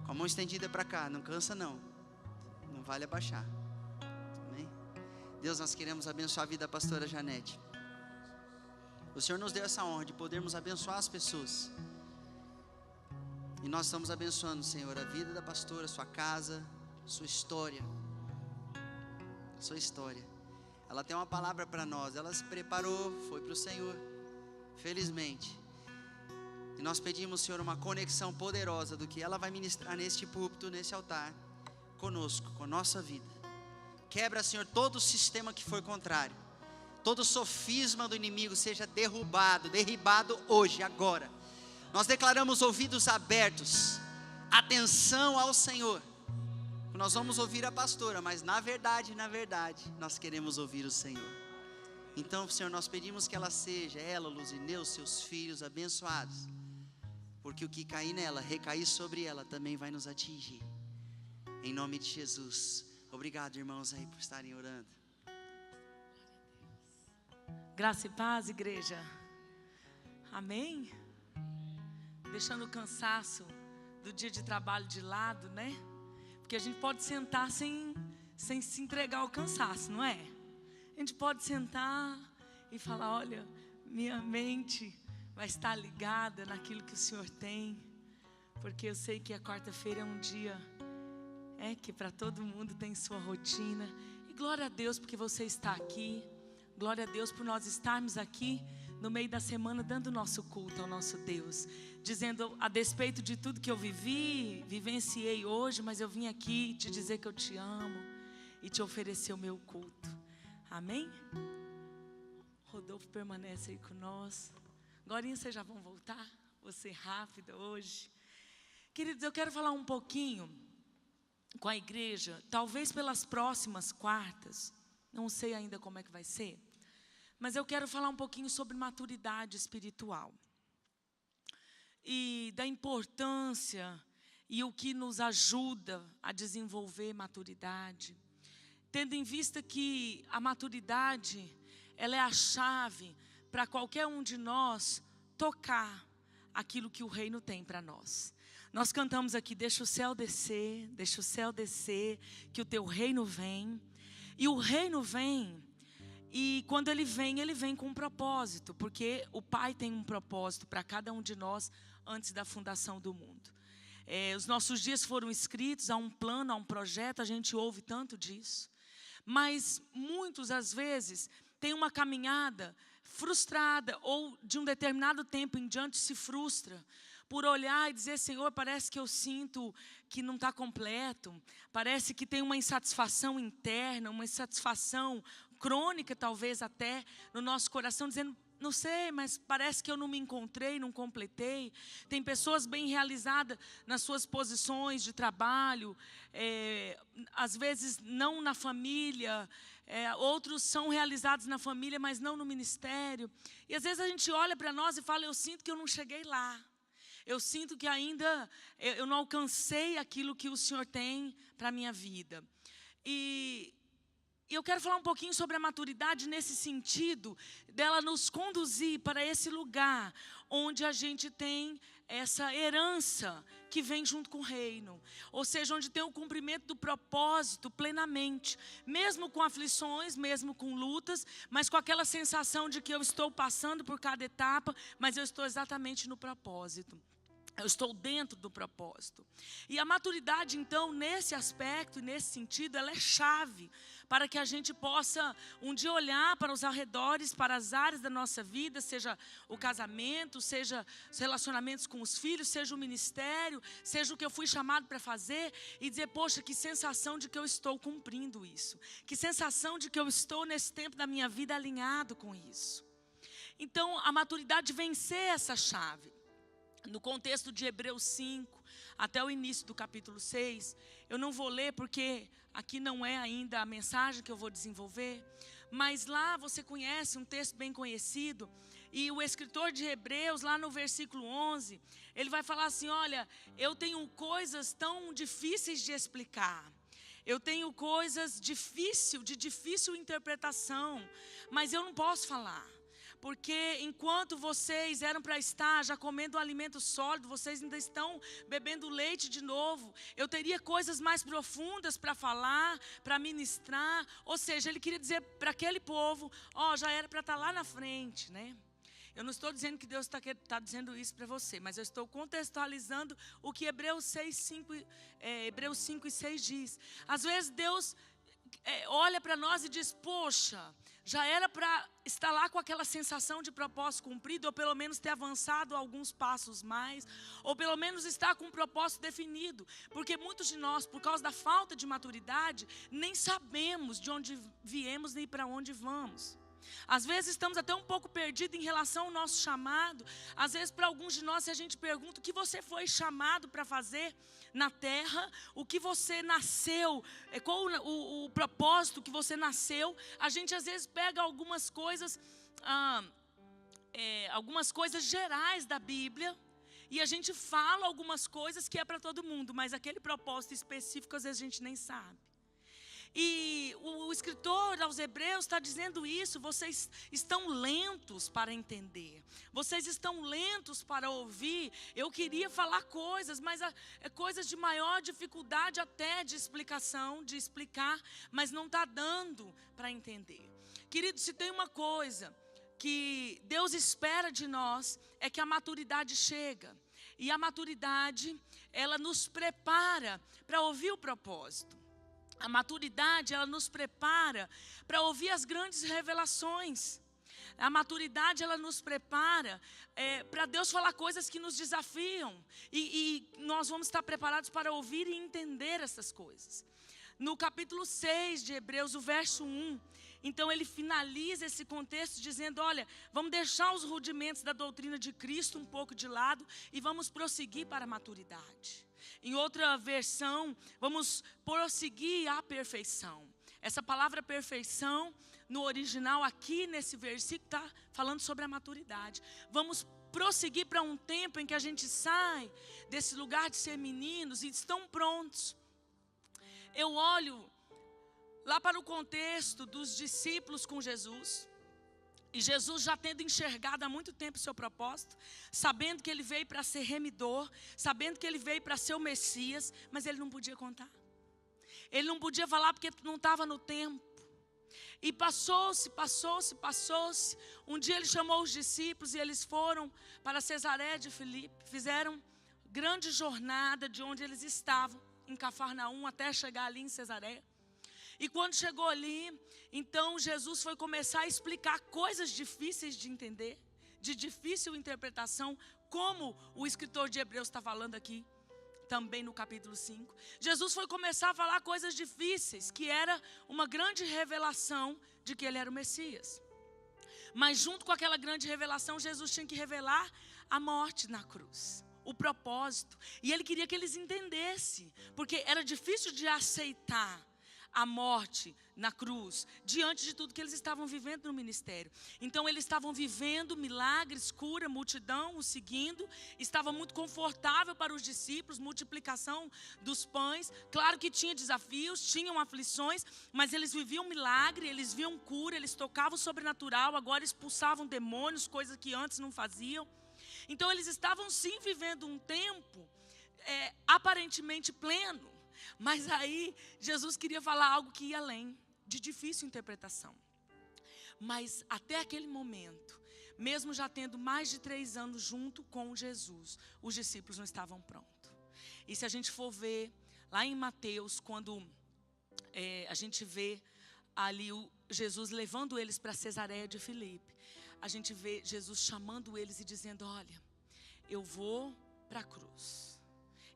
Com a mão estendida para cá, não cansa não. Não vale abaixar. Amém? Deus, nós queremos abençoar a vida da pastora Janete. O Senhor nos deu essa honra de podermos abençoar as pessoas. E nós estamos abençoando, Senhor, a vida da pastora, sua casa, sua história. Sua história. Ela tem uma palavra para nós. Ela se preparou, foi para o Senhor. Felizmente. E nós pedimos, Senhor, uma conexão poderosa do que ela vai ministrar neste púlpito, nesse altar, conosco, com a nossa vida. Quebra, Senhor, todo o sistema que for contrário. Todo sofisma do inimigo seja derrubado hoje, agora. Nós declaramos ouvidos abertos, atenção ao Senhor. Nós vamos ouvir a pastora, mas na verdade, nós queremos ouvir o Senhor. Então, Senhor, nós pedimos que ela seja, ela, Luzineu, seus filhos abençoados. Porque o que cair nela, recair sobre ela, também vai nos atingir. Em nome de Jesus. Obrigado, irmãos, aí por estarem orando. Graça e paz, igreja. Amém? Deixando o cansaço do dia de trabalho de lado, né? Porque a gente pode sentar sem se entregar ao cansaço, não é? A gente pode sentar e falar, olha, minha mente vai estar ligada naquilo que o Senhor tem. Porque eu sei que a quarta-feira é um dia que para todo mundo tem sua rotina. E glória a Deus porque você está aqui. Glória a Deus por nós estarmos aqui no meio da semana dando o nosso culto ao nosso Deus. Dizendo, a despeito de tudo que eu vivenciei hoje, mas eu vim aqui te dizer que eu te amo e te oferecer o meu culto. Amém? Rodolfo permanece aí com nós. Agorinha vocês já vão voltar? Vou ser rápida hoje. Queridos, eu quero falar um pouquinho com a igreja, talvez pelas próximas quartas, não sei ainda como é que vai ser, mas eu quero falar um pouquinho sobre maturidade espiritual. E da importância e o que nos ajuda a desenvolver maturidade. Tendo em vista que a maturidade, ela é a chave para qualquer um de nós tocar aquilo que o reino tem para nós. Nós cantamos aqui, deixa o céu descer, que o teu reino vem. E o reino vem, e quando ele vem com um propósito, porque o Pai tem um propósito para cada um de nós antes da fundação do mundo. Os nossos dias foram escritos, há um plano, há um projeto, a gente ouve tanto disso. Mas muitos, às vezes, têm uma caminhada frustrada, ou de um determinado tempo em diante se frustra, por olhar e dizer, Senhor, parece que eu sinto que não está completo, parece que tem uma insatisfação interna, uma insatisfação crônica, talvez até, no nosso coração, dizendo, não sei, mas parece que eu não me encontrei, não completei. Tem pessoas bem realizadas nas suas posições de trabalho, às vezes não na família, outros são realizados na família, mas não no ministério. E às vezes a gente olha para nós e fala, eu sinto que eu não cheguei lá. Eu sinto que ainda eu não alcancei aquilo que o Senhor tem para a minha vida. E eu quero falar um pouquinho sobre a maturidade nesse sentido, dela nos conduzir para esse lugar onde a gente tem essa herança que vem junto com o reino. Ou seja, onde tem o cumprimento do propósito plenamente. Mesmo com aflições, mesmo com lutas, mas com aquela sensação de que eu estou passando por cada etapa, mas eu estou exatamente no propósito. Eu estou dentro do propósito. E a maturidade, então, nesse aspecto, nesse sentido, ela é chave para que a gente possa um dia olhar para os arredores, para as áreas da nossa vida, seja o casamento, seja os relacionamentos com os filhos, seja o ministério, seja o que eu fui chamado para fazer e dizer, poxa, que sensação de que eu estou cumprindo isso. Que sensação de que eu estou nesse tempo da minha vida alinhado com isso. Então, a maturidade vem ser essa chave. No contexto de Hebreus 5, até o início do capítulo 6, eu não vou ler porque aqui não é ainda a mensagem que eu vou desenvolver, mas lá você conhece um texto bem conhecido, e o escritor de Hebreus, lá no versículo 11, ele vai falar assim, olha, eu tenho coisas tão difíceis de explicar, eu tenho coisas de difícil interpretação, mas eu não posso falar. porque enquanto vocês eram para estar já comendo um alimento sólido, vocês ainda estão bebendo leite de novo. Eu teria coisas mais profundas para falar, para ministrar. Ou seja, ele queria dizer para aquele povo, já era para estar lá na frente, né? Eu não estou dizendo que Deus está dizendo isso para você, mas eu estou contextualizando o que Hebreus 5 e 6 diz. Às vezes Deus olha para nós e diz, poxa, já era para estar lá com aquela sensação de propósito cumprido, ou pelo menos ter avançado alguns passos mais, ou pelo menos estar com um propósito definido. Porque muitos de nós, por causa da falta de maturidade, nem sabemos de onde viemos nem para onde vamos. Às vezes estamos até um pouco perdidos em relação ao nosso chamado. Às vezes para alguns de nós, se a gente pergunta o que você foi chamado para fazer na terra, o que você nasceu, qual o propósito que você nasceu, a gente às vezes pega algumas coisas gerais da Bíblia, e a gente fala algumas coisas que é para todo mundo, mas aquele propósito específico às vezes a gente nem sabe. E o escritor aos Hebreus está dizendo isso, vocês estão lentos para entender, vocês estão lentos para ouvir. Eu queria falar coisas, mas coisas de maior dificuldade até de explicação, de explicar, mas não está dando para entender. Querido, se tem uma coisa que Deus espera de nós, é que a maturidade chega. E a maturidade, ela nos prepara para ouvir o propósito. A maturidade, ela nos prepara para ouvir as grandes revelações. A maturidade, ela nos prepara para Deus falar coisas que nos desafiam. E nós vamos estar preparados para ouvir e entender essas coisas. No capítulo 6 de Hebreus, o verso 1, então ele finaliza esse contexto dizendo, olha, vamos deixar os rudimentos da doutrina de Cristo um pouco de lado e vamos prosseguir para a maturidade. Em outra versão, vamos prosseguir à perfeição. Essa palavra perfeição, no original aqui nesse versículo, está falando sobre a maturidade. Vamos prosseguir para um tempo em que a gente sai desse lugar de ser meninos e estão prontos. Eu olho lá para o contexto dos discípulos com Jesus. E Jesus já tendo enxergado há muito tempo o seu propósito, sabendo que ele veio para ser remidor, sabendo que ele veio para ser o Messias, mas ele não podia contar. Ele não podia falar porque não estava no tempo. E passou-se. Um dia ele chamou os discípulos e eles foram para Cesareia de Filipe, fizeram grande jornada de onde eles estavam, em Cafarnaum, até chegar ali em Cesareia. E quando chegou ali, então Jesus foi começar a explicar coisas difíceis de entender, de difícil interpretação, como o escritor de Hebreus está falando aqui, também no capítulo 5. Jesus foi começar a falar coisas difíceis, que era uma grande revelação de que ele era o Messias. Mas junto com aquela grande revelação, Jesus tinha que revelar a morte na cruz, o propósito. E ele queria que eles entendessem, porque era difícil de aceitar a morte na cruz, diante de tudo que eles estavam vivendo no ministério. Então eles estavam vivendo milagres, cura, multidão o seguindo, estava muito confortável para os discípulos, multiplicação dos pães. Claro que tinha desafios, tinham aflições, mas eles viviam milagre, eles viam cura, eles tocavam o sobrenatural, agora expulsavam demônios, coisas que antes não faziam. Então eles estavam sim vivendo um tempo aparentemente pleno. Mas aí Jesus queria falar algo que ia além, de difícil interpretação. Mas até aquele momento, mesmo já tendo mais de 3 anos junto com Jesus, os discípulos não estavam prontos. E se a gente for ver lá em Mateus, quando a gente vê ali Jesus levando eles para Cesareia de Filipe, a gente vê Jesus chamando eles e dizendo, olha, eu vou para a cruz,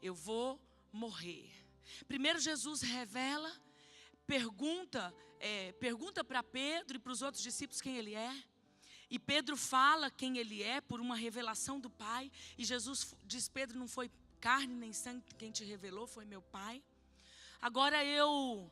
eu vou morrer. Primeiro Jesus revela, pergunta para Pedro e para os outros discípulos quem ele é. E Pedro fala quem ele é por uma revelação do Pai. E Jesus diz, Pedro, não foi carne nem sangue quem te revelou, foi meu Pai. Agora eu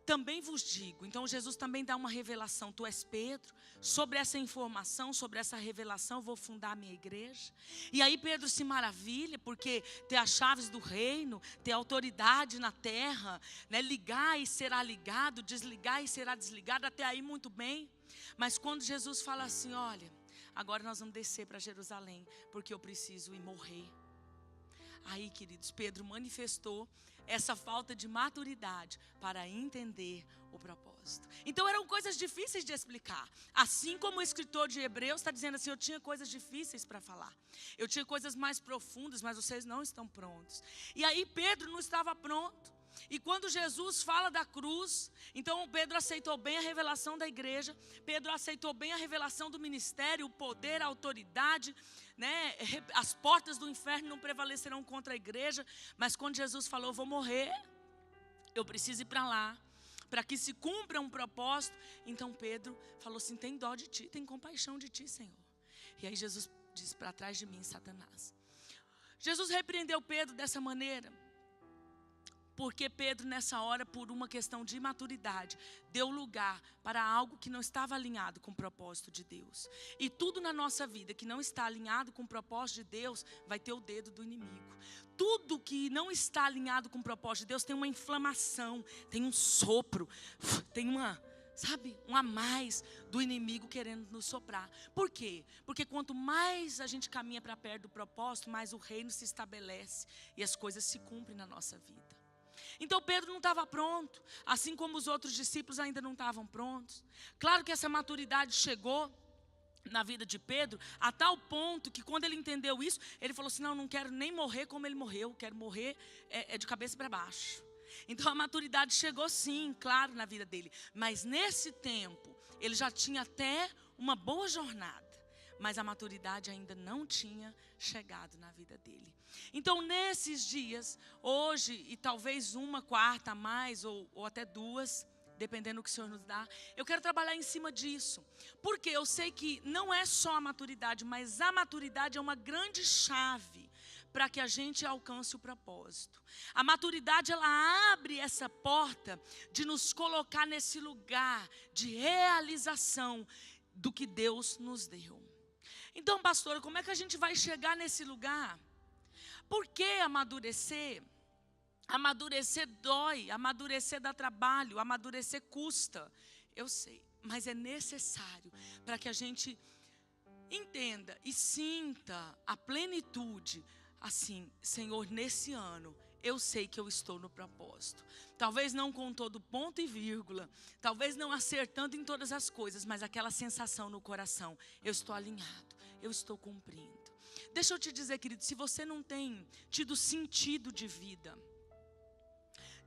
também vos digo. Então Jesus também dá uma revelação. Tu és Pedro. Sobre essa informação, sobre essa revelação, vou fundar a minha igreja. E aí Pedro se maravilha, porque ter as chaves do reino, ter autoridade na terra, né? Ligar e será ligado, desligar e será desligado, até aí muito bem. Mas quando Jesus fala assim, olha, agora nós vamos descer para Jerusalém, porque eu preciso ir morrer. Aí, queridos, Pedro manifestou essa falta de maturidade para entender o propósito. Então eram coisas difíceis de explicar. Assim como o escritor de Hebreus está dizendo assim, eu tinha coisas difíceis para falar. Eu tinha coisas mais profundas, mas vocês não estão prontos. E aí Pedro não estava pronto. E quando Jesus fala da cruz, então Pedro aceitou bem a revelação da igreja, Pedro aceitou bem a revelação do ministério, o poder, a autoridade, né? As portas do inferno não prevalecerão contra a igreja. Mas quando Jesus falou, eu vou morrer, eu preciso ir para lá, para que se cumpra um propósito. Então Pedro falou assim, tem dó de ti, tem compaixão de ti, Senhor. E aí Jesus disse, para trás de mim, Satanás. Jesus repreendeu Pedro dessa maneira, porque Pedro nessa hora, por uma questão de imaturidade, deu lugar para algo que não estava alinhado com o propósito de Deus. E tudo na nossa vida que não está alinhado com o propósito de Deus, vai ter o dedo do inimigo. Tudo que não está alinhado com o propósito de Deus tem uma inflamação, tem um sopro, tem um a mais do inimigo querendo nos soprar. Por quê? Porque quanto mais a gente caminha para perto do propósito, mais o reino se estabelece e as coisas se cumprem na nossa vida. Então Pedro não estava pronto, assim como os outros discípulos ainda não estavam prontos. Claro que essa maturidade chegou na vida de Pedro, a tal ponto que quando ele entendeu isso, ele falou assim, não quero nem morrer como ele morreu, quero morrer de cabeça para baixo. Então a maturidade chegou sim, claro, na vida dele. Mas nesse tempo, ele já tinha até uma boa jornada, mas a maturidade ainda não tinha chegado na vida dele. Então nesses dias, hoje e talvez uma quarta a mais ou até duas, dependendo do que o Senhor nos dá, eu quero trabalhar em cima disso. Porque eu sei que não é só a maturidade, mas a maturidade é uma grande chave para que a gente alcance o propósito. A maturidade, ela abre essa porta de nos colocar nesse lugar de realização do que Deus nos deu. Então, pastora, como é que a gente vai chegar nesse lugar? Por que amadurecer? Amadurecer dói, amadurecer dá trabalho, amadurecer custa. Eu sei, mas é necessário para que a gente entenda e sinta a plenitude. Assim, Senhor, nesse ano, eu sei que eu estou no propósito. Talvez não com todo ponto e vírgula, talvez não acertando em todas as coisas, mas aquela sensação no coração, eu estou alinhado, eu estou cumprindo. Deixa eu te dizer, querido, se você não tem tido sentido de vida,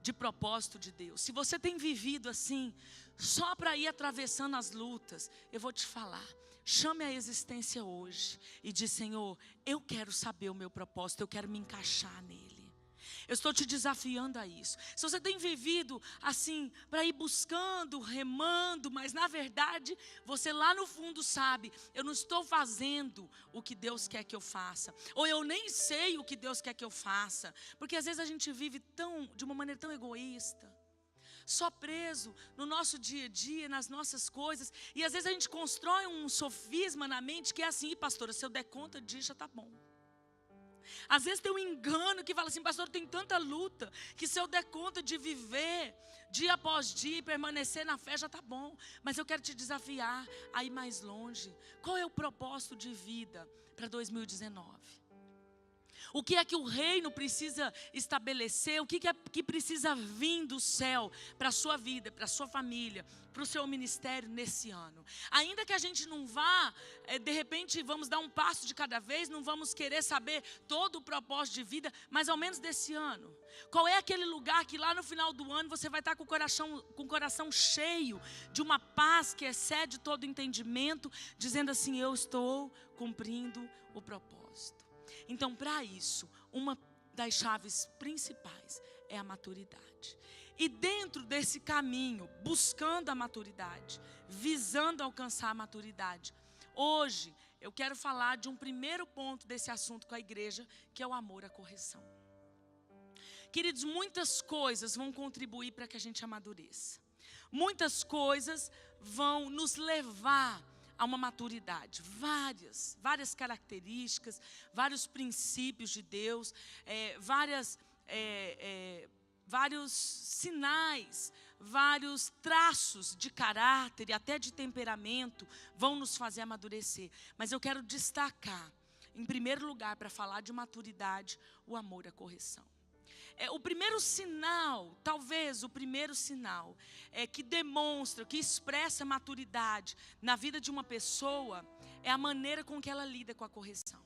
de propósito de Deus, se você tem vivido assim, só para ir atravessando as lutas, eu vou te falar, chame a existência hoje e diz, Senhor, eu quero saber o meu propósito, eu quero me encaixar nele. Eu estou te desafiando a isso. Se você tem vivido assim, para ir buscando, remando, mas na verdade, você lá no fundo sabe, eu não estou fazendo o que Deus quer que eu faça. Ou eu nem sei o que Deus quer que eu faça. Porque às vezes a gente vive de uma maneira tão egoísta. Só preso no nosso dia a dia, nas nossas coisas. E às vezes a gente constrói um sofisma na mente que é assim, pastora, se eu der conta disso já está bom. Às vezes tem um engano que fala assim, pastor, tem tanta luta, que se eu der conta de viver dia após dia e permanecer na fé já está bom. Mas eu quero te desafiar a ir mais longe. Qual é o propósito de vida para 2019? O que é que o reino precisa estabelecer? O que é que precisa vir do céu para a sua vida, para a sua família, para o seu ministério nesse ano? Ainda que a gente não vá, de repente vamos dar um passo de cada vez, não vamos querer saber todo o propósito de vida, mas ao menos desse ano. Qual é aquele lugar que lá no final do ano você vai estar com o coração cheio de uma paz que excede todo entendimento, dizendo assim, eu estou cumprindo o propósito. Então, para isso, uma das chaves principais é a maturidade. E dentro desse caminho, buscando a maturidade, visando alcançar a maturidade, hoje eu quero falar de um primeiro ponto desse assunto com a igreja, que é o amor à correção. Queridos, muitas coisas vão contribuir para que a gente amadureça. Muitas coisas vão nos levar a uma maturidade, várias características, vários princípios de Deus, vários sinais, vários traços de caráter e até de temperamento vão nos fazer amadurecer. Mas eu quero destacar, em primeiro lugar, para falar de maturidade, o amor e a correção. O primeiro sinal, talvez o primeiro sinal, que demonstra, que expressa maturidade na vida de uma pessoa, é a maneira com que ela lida com a correção.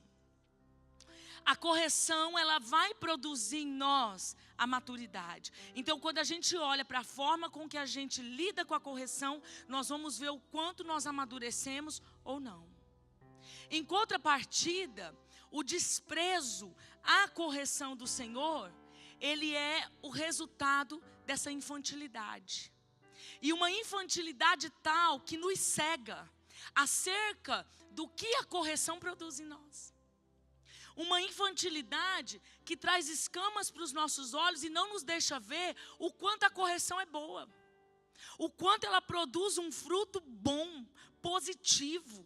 A correção, ela vai produzir em nós a maturidade. Então, quando a gente olha para a forma com que a gente lida com a correção, nós vamos ver o quanto nós amadurecemos ou não. Em contrapartida, o desprezo à correção do Senhor, ele é o resultado dessa infantilidade. E uma infantilidade tal que nos cega acerca do que a correção produz em nós. Uma infantilidade que traz escamas para os nossos olhos e não nos deixa ver o quanto a correção é boa. O quanto ela produz um fruto bom, positivo.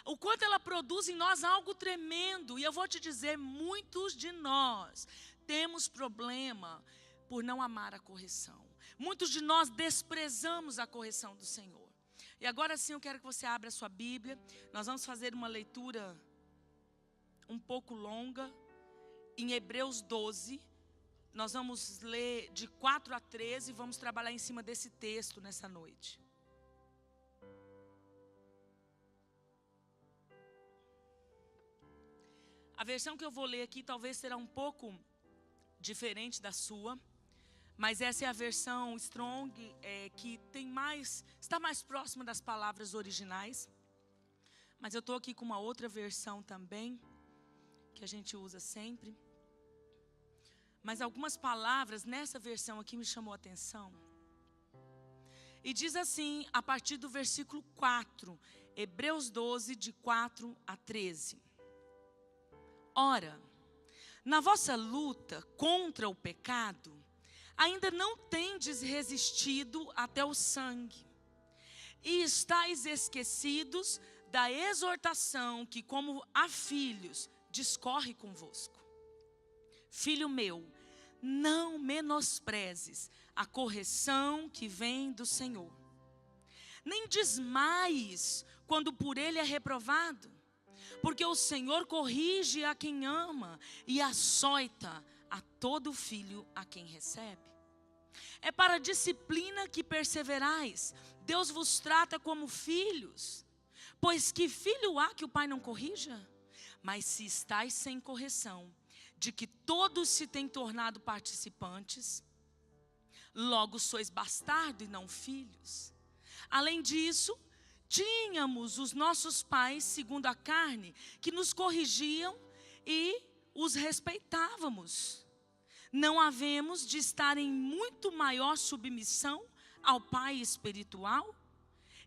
O quanto ela produz em nós algo tremendo. E eu vou te dizer, muitos de nós temos problema por não amar a correção. Muitos de nós desprezamos a correção do Senhor. E agora sim eu quero que você abra a sua Bíblia. Nós vamos fazer uma leitura um pouco longa, em Hebreus 12, nós vamos ler de 4 a 13, e vamos trabalhar em cima desse texto nessa noite. A versão que eu vou ler aqui talvez será um pouco diferente da sua, mas essa é a versão Strong, que está mais próxima das palavras originais, mas eu estou aqui com uma outra versão também, que a gente usa sempre. Mas algumas palavras nessa versão aqui me chamou a atenção. E diz assim, a partir do versículo 4, Hebreus 12, de 4 a 13. Ora, na vossa luta contra o pecado, ainda não tendes resistido até o sangue, e estáis esquecidos da exortação que, como a filhos, discorre convosco. Filho meu, não menosprezes a correção que vem do Senhor, nem desmaies quando por ele é reprovado, porque o Senhor corrige a quem ama e açoita a todo filho a quem recebe. É para a disciplina que perseverais. Deus vos trata como filhos. Pois que filho há que o pai não corrija? Mas se estáis sem correção, de que todos se têm tornado participantes, logo sois bastardo e não filhos. Além disso, tínhamos os nossos pais, segundo a carne, que nos corrigiam e os respeitávamos. Não havemos de estar em muito maior submissão ao Pai espiritual?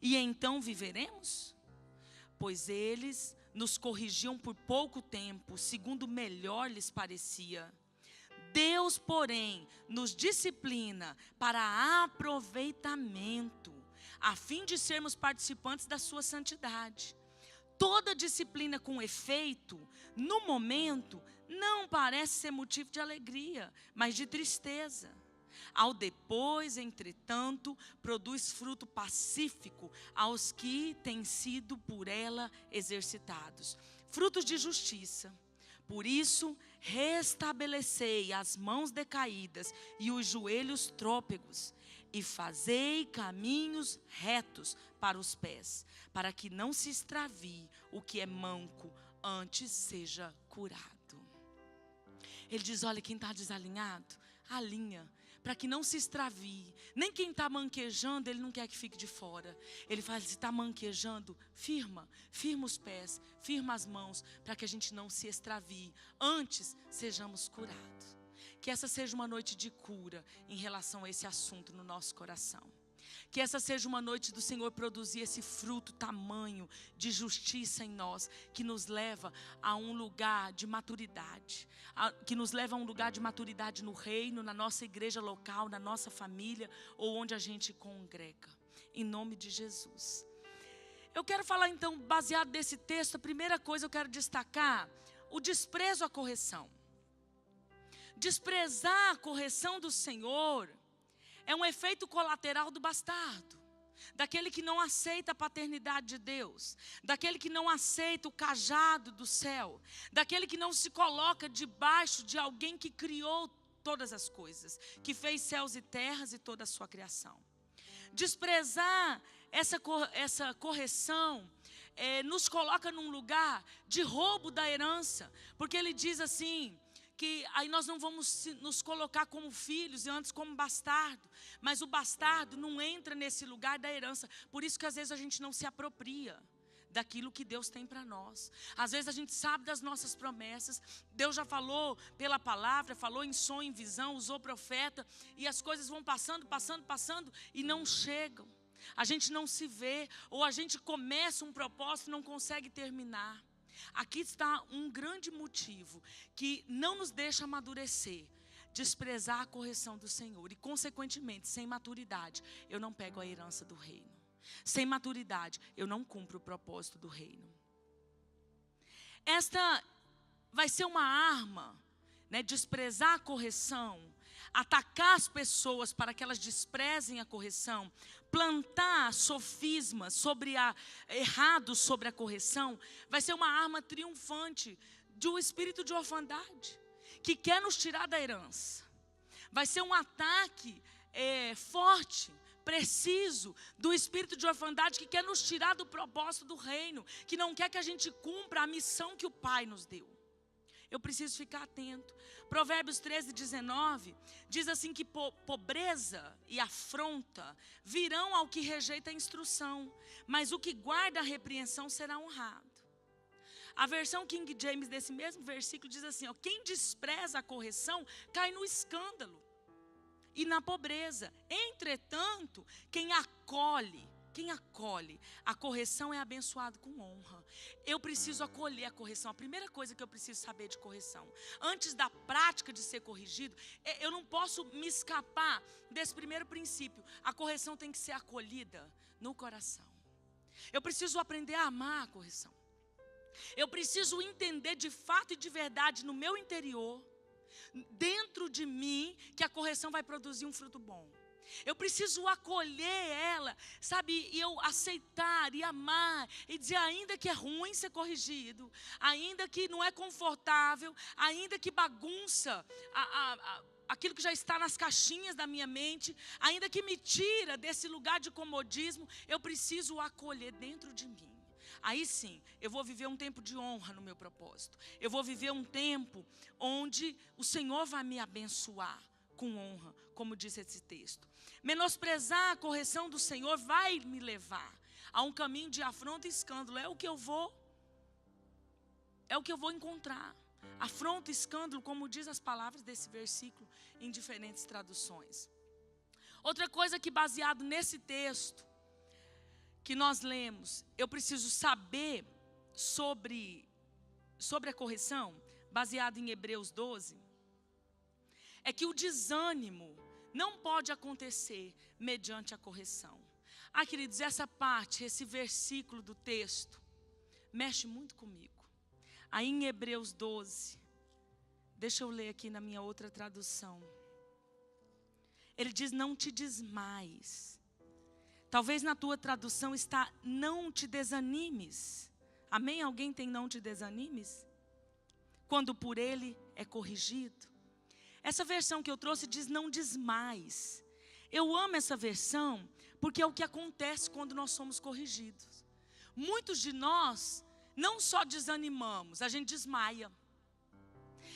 E então viveremos? Pois eles nos corrigiam por pouco tempo, segundo melhor lhes parecia. Deus, porém, nos disciplina para aproveitamento, a fim de sermos participantes da sua santidade. Toda disciplina com efeito, no momento, não parece ser motivo de alegria, mas de tristeza. Ao depois, entretanto, produz fruto pacífico aos que têm sido por ela exercitados. Frutos de justiça. Por isso, restabelecei as mãos decaídas e os joelhos trôpegos, e fazei caminhos retos para os pés, para que não se extravie o que é manco, antes seja curado. Ele diz, olha, quem está desalinhado, alinha, para que não se extravie. Nem quem está manquejando, ele não quer que fique de fora. Ele fala, se está manquejando, firma os pés, firma as mãos, para que a gente não se extravie. Antes, sejamos curados. Que essa seja uma noite de cura em relação a esse assunto no nosso coração. Que essa seja uma noite do Senhor produzir esse fruto tamanho de justiça em nós, que nos leva a um lugar de maturidade, que nos leva a um lugar de maturidade no reino, na nossa igreja local, na nossa família ou onde a gente congrega. Em nome de Jesus. Eu quero falar então, baseado nesse texto, a primeira coisa eu quero destacar, o desprezo à correção. Desprezar a correção do Senhor é um efeito colateral do bastardo, daquele que não aceita a paternidade de Deus, daquele que não aceita o cajado do céu, daquele que não se coloca debaixo de alguém que criou todas as coisas, que fez céus e terras e toda a sua criação. Desprezar essa correção nos coloca num lugar de roubo da herança, porque ele diz assim, que aí nós não vamos nos colocar como filhos e antes como bastardo, mas o bastardo não entra nesse lugar da herança, por isso que às vezes a gente não se apropria daquilo que Deus tem para nós. Às vezes a gente sabe das nossas promessas, Deus já falou pela palavra, falou em sonho, em visão, usou profeta, e as coisas vão passando e não chegam. A gente não se vê, ou a gente começa um propósito e não consegue terminar. Aqui está um grande motivo que não nos deixa amadurecer: desprezar a correção do Senhor. E consequentemente, sem maturidade, eu não pego a herança do reino. Sem maturidade, eu não cumpro o propósito do reino. Esta vai ser uma arma, né? Desprezar a correção, atacar as pessoas para que elas desprezem a correção, plantar sofismas errados sobre a correção, vai ser uma arma triunfante de um espírito de orfandade, que quer nos tirar da herança. Vai ser um ataque forte, preciso, do espírito de orfandade que quer nos tirar do propósito do reino, que não quer que a gente cumpra a missão que o Pai nos deu. Eu preciso ficar atento. Provérbios 13:19 diz assim que pobreza e afronta virão ao que rejeita a instrução, mas o que guarda a repreensão será honrado. A versão King James desse mesmo versículo diz assim, ó, quem despreza a correção cai no escândalo e na pobreza. Entretanto, quem acolhe a correção é abençoado com honra. Eu preciso acolher a correção. A primeira coisa que eu preciso saber de correção, antes da prática de ser corrigido, eu não posso me escapar desse primeiro princípio. A correção tem que ser acolhida no coração. Eu preciso aprender a amar a correção. Eu preciso entender de fato e de verdade no meu interior, dentro de mim, que a correção vai produzir um fruto bom. Eu preciso acolher ela, sabe, e eu aceitar e amar, e dizer, ainda que é ruim ser corrigido, ainda que não é confortável, ainda que bagunça aquilo que já está nas caixinhas da minha mente, ainda que me tira desse lugar de comodismo, eu preciso acolher dentro de mim. Aí sim, eu vou viver um tempo de honra no meu propósito. Eu vou viver um tempo onde o Senhor vai me abençoar com honra, como diz esse texto. Menosprezar a correção do Senhor vai me levar a um caminho de afronta e escândalo. É o que eu vou encontrar. Afronta e escândalo, como diz as palavras desse versículo em diferentes traduções. Outra coisa que, baseado nesse texto que nós lemos, eu preciso saber sobre a correção, baseado em Hebreus 12, é que o desânimo não pode acontecer mediante a correção. Queridos, essa parte, esse versículo do texto, mexe muito comigo. Aí em Hebreus 12, deixa eu ler aqui na minha outra tradução. Ele diz, não te desmaies. Talvez na tua tradução está, não te desanimes. Amém? Alguém tem não te desanimes? Quando por ele é corrigido. Essa versão que eu trouxe diz não desmais. Eu amo essa versão porque é o que acontece quando nós somos corrigidos. Muitos de nós não só desanimamos, a gente desmaia.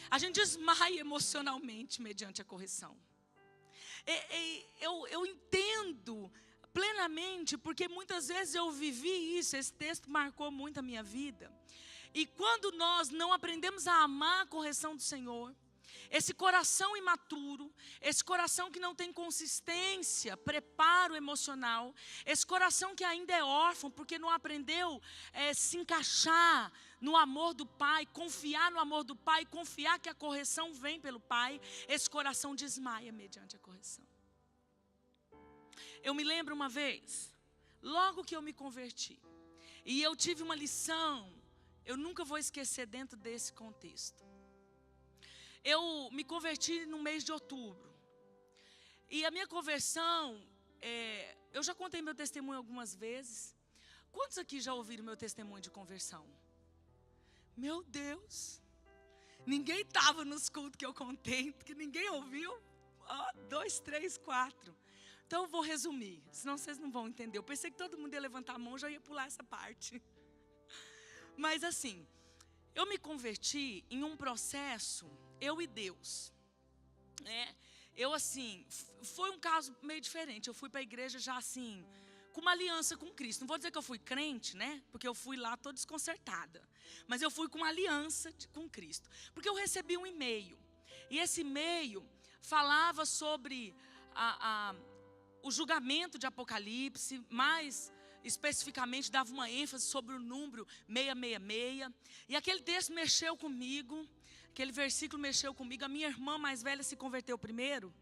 A gente desmaia emocionalmente mediante a correção. Eu entendo plenamente, porque muitas vezes eu vivi isso, esse texto marcou muito a minha vida. E quando nós não aprendemos a amar a correção do Senhor, esse coração imaturo, esse coração que não tem consistência, preparo emocional, esse coração que ainda é órfão, porque não aprendeu se encaixar no amor do Pai, confiar no amor do Pai, confiar que a correção vem pelo Pai, esse coração desmaia mediante a correção. Eu me lembro uma vez, logo que eu me converti, e eu tive uma lição, eu nunca vou esquecer dentro desse contexto. Eu me converti no mês de outubro. E a minha conversão, eu já contei meu testemunho algumas vezes. Quantos aqui já ouviram meu testemunho de conversão? Meu Deus! Ninguém estava nos cultos que eu contei, que ninguém ouviu. 2, 3, 4. Então eu vou resumir, senão vocês não vão entender. Eu pensei que todo mundo ia levantar a mão, já ia pular essa parte. Mas assim, eu me converti em um processo, eu e Deus. Eu assim, foi um caso meio diferente. Eu fui para a igreja já assim, com uma aliança com Cristo. Não vou dizer que eu fui crente, né? Porque eu fui lá toda desconcertada. Mas eu fui com uma aliança com Cristo. Porque eu recebi um e-mail. E esse e-mail falava sobre o julgamento de Apocalipse, mais especificamente dava uma ênfase sobre o número 666. E aquele texto mexeu comigo, aquele versículo mexeu comigo. A minha irmã mais velha se converteu primeiro.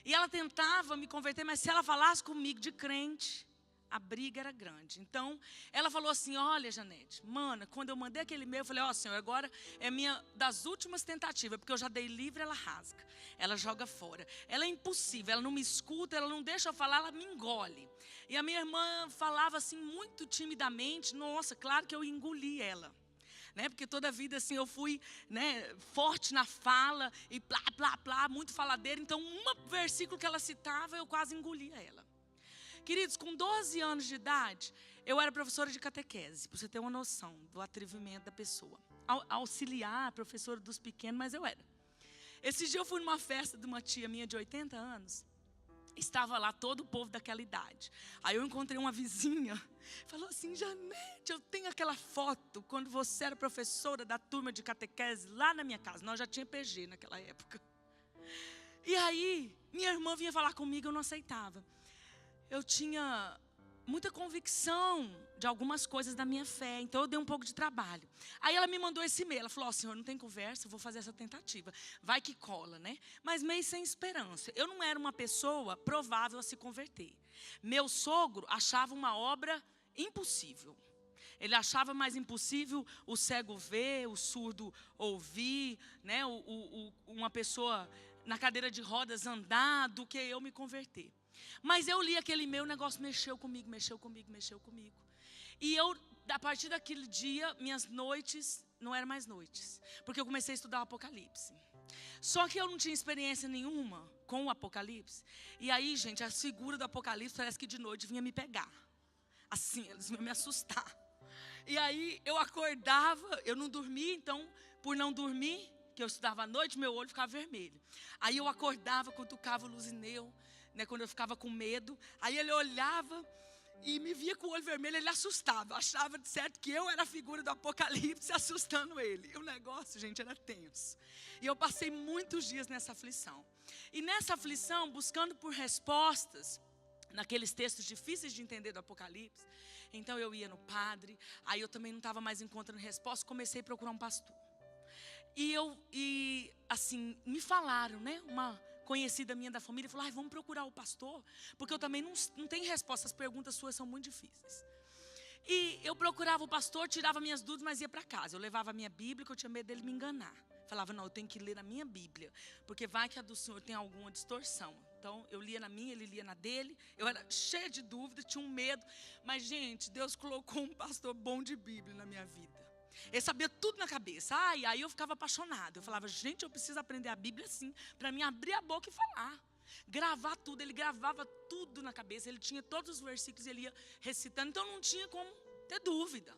E ela tentava me converter, mas se ela falasse comigo de crente, a briga era grande. Então, ela falou assim: olha, Janete, mana, quando eu mandei aquele e-mail, eu falei: ó, Senhor, agora é minha das últimas tentativas, porque eu já dei livre, ela rasga, ela joga fora. Ela é impossível, ela não me escuta, ela não deixa eu falar, ela me engole. E a minha irmã falava assim, muito timidamente. Nossa, claro que eu engoli ela. Porque toda a vida assim eu fui forte na fala e plá, plá, plá, muito faladeira. Então um versículo que ela citava eu quase engolia ela. Queridos, com 12 anos de idade eu era professora de catequese, para você ter uma noção do atrevimento da pessoa. Auxiliar, professora dos pequenos, mas eu era. Esse dia eu fui numa festa de uma tia minha de 80 anos. Estava lá todo o povo daquela idade. Aí eu encontrei uma vizinha, falou assim: Janete, eu tenho aquela foto quando você era professora da turma de catequese lá na minha casa. Nós já tinha PG naquela época. E aí minha irmã vinha falar comigo, eu não aceitava. Eu tinha muita convicção de algumas coisas da minha fé, então eu dei um pouco de trabalho. Aí ela me mandou esse e-mail, ela falou: ó, Senhor, não tem conversa, eu vou fazer essa tentativa, vai que cola, Mas meio sem esperança. Eu não era uma pessoa provável a se converter. Meu sogro achava uma obra impossível. Ele achava mais impossível o cego ver, o surdo ouvir, uma pessoa na cadeira de rodas andar, do que eu me converter. Mas eu li aquele e-mail, o negócio mexeu comigo. E eu, a partir daquele dia, minhas noites não eram mais noites, porque eu comecei a estudar o Apocalipse. Só que eu não tinha experiência nenhuma com o Apocalipse. E aí, gente, as figuras do Apocalipse parece que de noite vinha me pegar. Assim, eles vinham me assustar. E aí eu acordava, eu não dormia, então, por não dormir, que eu estudava à noite, meu olho ficava vermelho. Aí eu acordava, cutucava o Luzineu, quando eu ficava com medo. Aí ele olhava e me via com o olho vermelho, ele assustava. Achava de certo que eu era a figura do Apocalipse assustando ele. E o negócio, gente, era tenso. E eu passei muitos dias nessa aflição. E nessa aflição, buscando por respostas, naqueles textos difíceis de entender do Apocalipse. Então eu ia no padre, aí eu também não estava mais encontrando resposta, comecei a procurar um pastor. E assim, me falaram, uma conhecida minha da família falou: vamos procurar o pastor, porque eu também não tenho resposta, as perguntas suas são muito difíceis. E eu procurava o pastor, tirava minhas dúvidas, mas ia para casa. Eu levava a minha Bíblia, que eu tinha medo dele me enganar. Falava: não, eu tenho que ler na minha Bíblia, porque vai que a do Senhor tem alguma distorção. Então eu lia na minha, ele lia na dele. Eu era cheia de dúvidas, tinha um medo. Mas gente, Deus colocou um pastor bom de Bíblia na minha vida. Ele sabia tudo na cabeça. E aí eu ficava apaixonada. Eu falava: gente, eu preciso aprender a Bíblia assim, para mim abrir a boca e falar. Gravar tudo. Ele gravava tudo na cabeça. Ele tinha todos os versículos, ele ia recitando. Então não tinha como ter dúvida.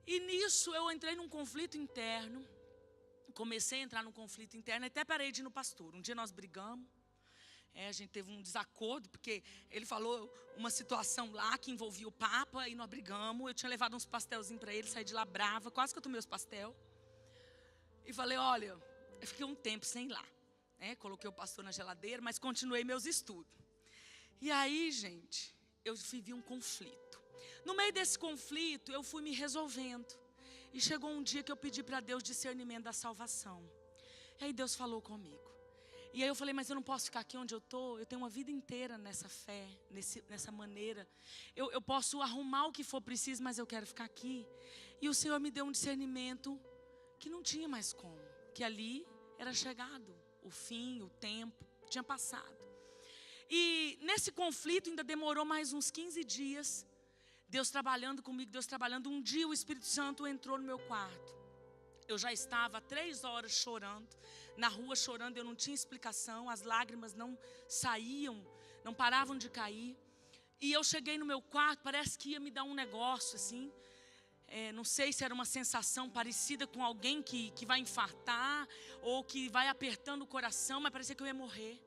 E nisso eu entrei num conflito interno. Comecei a entrar num conflito interno. Até parei de ir no pastor. Um dia nós brigamos. A gente teve um desacordo, porque ele falou uma situação lá que envolvia o Papa e nós brigamos. Eu tinha levado uns pastelzinhos para ele, saí de lá brava, quase que eu tomei os pastel. E falei: olha, eu fiquei um tempo sem ir lá. Coloquei o pastor na geladeira, mas continuei meus estudos. E aí, gente, eu vivi um conflito. No meio desse conflito, eu fui me resolvendo. E chegou um dia que eu pedi para Deus discernimento da salvação. E aí Deus falou comigo. E aí eu falei: mas eu não posso ficar aqui onde eu estou. Eu tenho uma vida inteira nessa fé, nessa maneira. Eu posso arrumar o que for preciso, mas eu quero ficar aqui. E o Senhor me deu um discernimento que não tinha mais como. Que ali era chegado o fim, o tempo, tinha passado. E nesse conflito ainda demorou mais uns 15 dias. Deus trabalhando comigo, Deus trabalhando. Um dia o Espírito Santo entrou no meu quarto. Eu já estava há 3 horas chorando, na rua chorando, eu não tinha explicação, as lágrimas não saíam, não paravam de cair. E eu cheguei no meu quarto, parece que ia me dar um negócio assim. Não sei se era uma sensação parecida com alguém que vai infartar, ou que vai apertando o coração, mas parecia que eu ia morrer.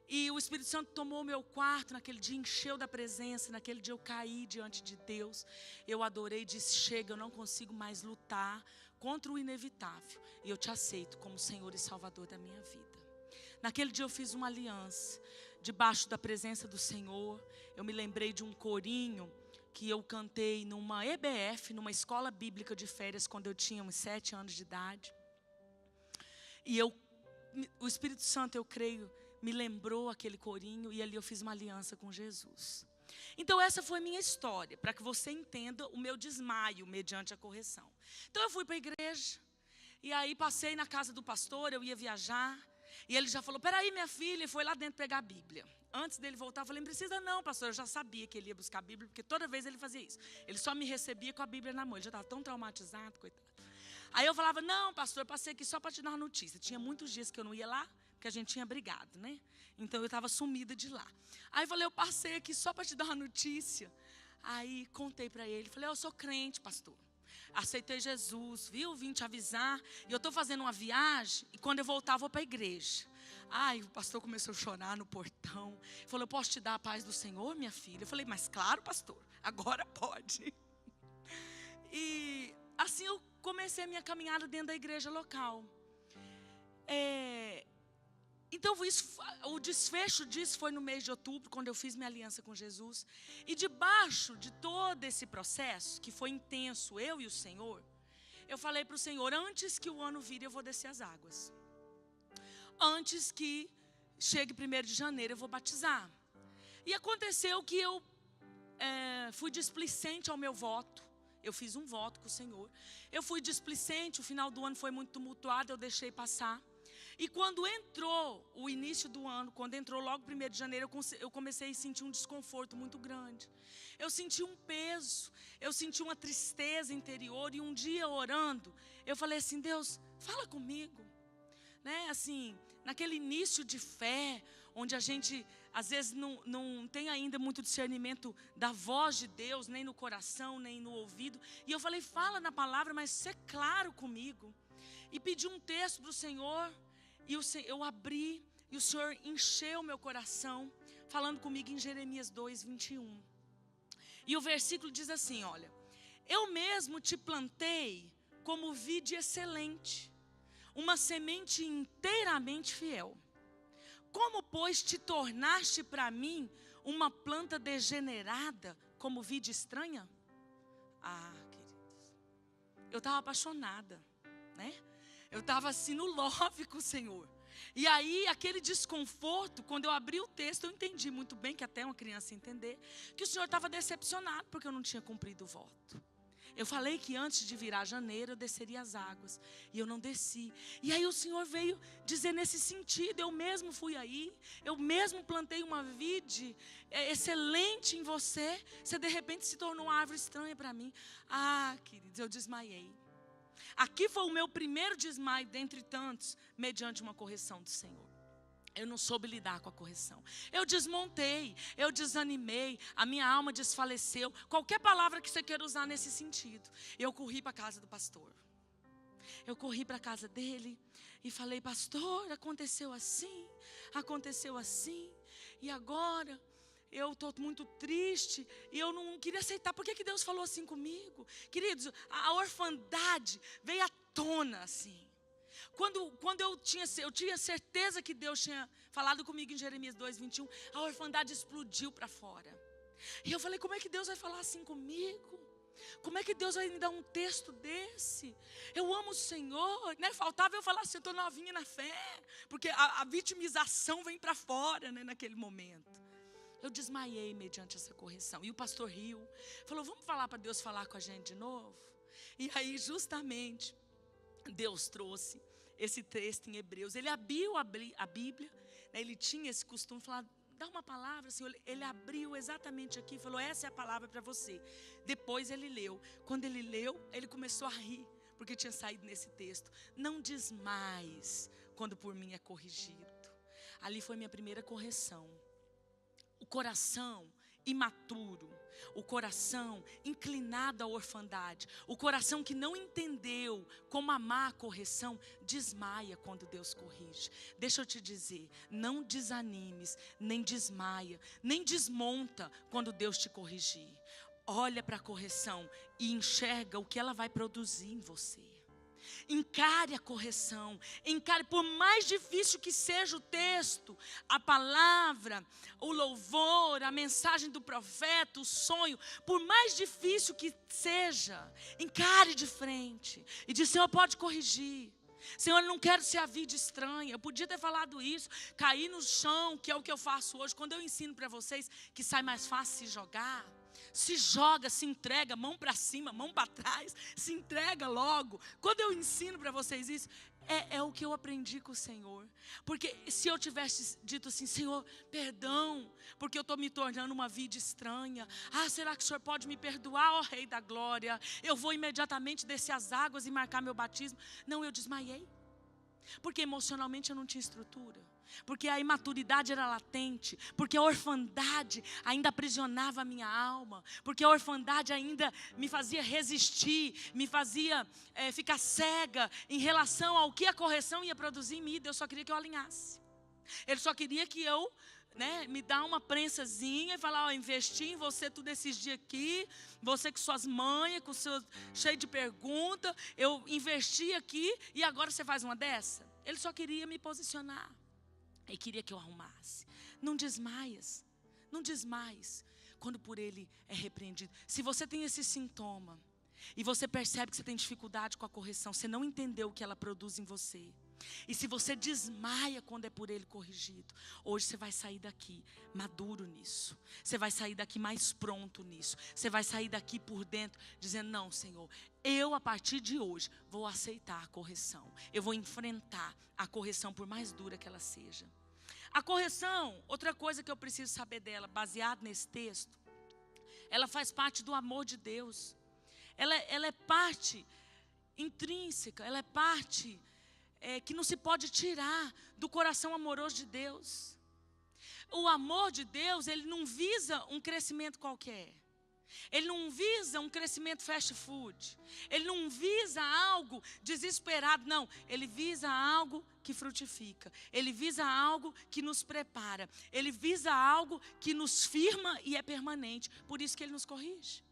E o Espírito Santo tomou o meu quarto, naquele dia encheu da presença, naquele dia eu caí diante de Deus. Eu adorei e disse, chega, eu não consigo mais lutar contra o inevitável. E eu te aceito como Senhor e Salvador da minha vida. Naquele dia eu fiz uma aliança, debaixo da presença do Senhor. Eu me lembrei de um corinho que eu cantei numa EBF, numa escola bíblica de férias, quando eu tinha uns 7 anos de idade. E o Espírito Santo, eu creio, me lembrou aquele corinho, e ali eu fiz uma aliança com Jesus. Então essa foi minha história, para que você entenda o meu desmaio mediante a correção. Então eu fui para a igreja, e aí passei na casa do pastor, eu ia viajar, e ele já falou, peraí minha filha, e foi lá dentro pegar a Bíblia. Antes dele voltar, eu falei, não precisa não, pastor, eu já sabia que ele ia buscar a Bíblia, porque toda vez ele fazia isso. Ele só me recebia com a Bíblia na mão, ele já estava tão traumatizado, coitado. Aí eu falava, não pastor, eu passei aqui só para te dar uma notícia. Tinha muitos dias que eu não ia lá, porque a gente tinha brigado, né? Então eu estava sumida de lá. Aí eu falei, eu passei aqui só para te dar uma notícia. Aí contei para ele, falei, eu sou crente, pastor. Aceitei Jesus, viu? Vim te avisar. E eu estou fazendo uma viagem, e quando eu voltar, vou para a igreja. Ai, o pastor começou a chorar no portão. Falou, eu posso te dar a paz do Senhor, minha filha? Eu falei, mas claro, pastor, agora pode. E assim eu comecei a minha caminhada dentro da igreja local. Então o desfecho disso foi no mês de outubro, quando eu fiz minha aliança com Jesus. E debaixo de todo esse processo, que foi intenso, eu e o Senhor, eu falei para o Senhor, antes que o ano vire eu vou descer as águas. Antes que chegue 1º de janeiro eu vou batizar. E aconteceu que eu fui displicente ao meu voto. Eu fiz um voto com o Senhor. Eu fui displicente, o final do ano foi muito tumultuado, eu deixei passar. E quando entrou o início do ano, quando entrou logo 1º de janeiro, eu comecei a sentir um desconforto muito grande. Eu senti um peso, eu senti uma tristeza interior. E um dia orando, eu falei assim, Deus, fala comigo. Né? Assim, naquele início de fé, onde a gente às vezes não tem ainda muito discernimento da voz de Deus, nem no coração, nem no ouvido. E eu falei, fala na palavra, mas ser claro comigo. E pedi um texto para o Senhor, e eu abri, e o Senhor encheu meu coração, falando comigo em Jeremias 2:21. E o versículo diz assim, olha, eu mesmo te plantei como vide excelente, uma semente inteiramente fiel. Como, pois, te tornaste para mim uma planta degenerada, como vide estranha? Queridos, eu estava apaixonada, né? Eu estava assim no love com o Senhor. E aí, aquele desconforto, quando eu abri o texto, eu entendi muito bem, que até uma criança entender, que o Senhor estava decepcionado, porque eu não tinha cumprido o voto. Eu falei que antes de virar janeiro eu desceria as águas, e eu não desci. E aí o Senhor veio dizer nesse sentido, eu mesmo fui aí, eu mesmo plantei uma vide excelente em você, você de repente se tornou uma árvore estranha para mim. Queridos, eu desmaiei. Aqui foi o meu primeiro desmaio dentre tantos, mediante uma correção do Senhor. Eu não soube lidar com a correção. Eu desmontei, eu desanimei, a minha alma desfaleceu. Qualquer palavra que você queira usar nesse sentido. Eu corri para a casa do pastor. Eu corri para a casa dele e falei, pastor, aconteceu assim, e agora eu estou muito triste e eu não queria aceitar. Por que Deus falou assim comigo? Queridos, a orfandade veio à tona assim. Quando eu tinha certeza que Deus tinha falado comigo em Jeremias 2:21, a orfandade explodiu para fora. E eu falei, como é que Deus vai falar assim comigo? Como é que Deus vai me dar um texto desse? Eu amo o Senhor, né? Faltava eu falar assim, eu estou novinha na fé, porque a vitimização vem para fora, né, naquele momento. Eu desmaiei mediante essa correção. E o pastor riu, falou, vamos falar para Deus falar com a gente de novo? E aí justamente Deus trouxe esse texto em Hebreus. Ele abriu a Bíblia, né? Ele tinha esse costume de falar dá uma palavra, Senhor. Ele abriu exatamente aqui e falou, essa é a palavra para você. Depois ele leu. Quando ele leu, ele começou a rir, porque tinha saído nesse texto. Não desmais quando por mim é corrigido. Ali foi minha primeira correção. O coração imaturo, o coração inclinado à orfandade, o coração que não entendeu como amar a correção, desmaia quando Deus corrige. Deixa eu te dizer, não desanimes, nem desmaia, nem desmonta quando Deus te corrigir. Olha para a correção e enxerga o que ela vai produzir em você. Encare a correção, encare, por mais difícil que seja o texto, a palavra, o louvor, a mensagem do profeta, o sonho, por mais difícil que seja, encare de frente e diz, Senhor, pode corrigir. Senhor, eu não quero ser a vida estranha. Eu podia ter falado isso, cair no chão, que é o que eu faço hoje. Quando eu ensino para vocês que sai mais fácil se jogar, se joga, se entrega, mão para cima, mão para trás, se entrega logo. Quando eu ensino para vocês isso, é o que eu aprendi com o Senhor. Porque se eu tivesse dito assim, Senhor, perdão, porque eu estou me tornando uma vida estranha. Será que o Senhor pode me perdoar, ó Rei da Glória? Eu vou imediatamente descer as águas e marcar meu batismo. Não, eu desmaiei. Porque emocionalmente eu não tinha estrutura. Porque a imaturidade era latente, porque a orfandade ainda aprisionava a minha alma, porque a orfandade ainda me fazia resistir, me fazia ficar cega em relação ao que a correção ia produzir em mim. Deus só queria que eu alinhasse. Ele só queria que eu, me dar uma prensazinha e falar, investi em você tudo esses dias aqui, você com suas manhas, com seu cheio de perguntas, eu investi aqui e agora você faz uma dessa? Ele só queria me posicionar. Ele queria que eu arrumasse. Não desmaias, não desmaies quando por ele é repreendido. Se você tem esse sintoma e você percebe que você tem dificuldade com a correção, você não entendeu o que ela produz em você. E se você desmaia quando é por ele corrigido, hoje você vai sair daqui maduro nisso. Você vai sair daqui mais pronto nisso. Você vai sair daqui por dentro dizendo, não, Senhor, eu a partir de hoje vou aceitar a correção. Eu vou enfrentar a correção por mais dura que ela seja. A correção, outra coisa que eu preciso saber dela, baseado nesse texto, ela faz parte do amor de Deus. Ela é parte intrínseca, ela é parte que não se pode tirar do coração amoroso de Deus. O amor de Deus, ele não visa um crescimento qualquer. Ele não visa um crescimento fast food. Ele não visa algo desesperado, não. Ele visa algo que frutifica. Ele visa algo que nos prepara. Ele visa algo que nos firma e é permanente. Por isso que ele nos corrige.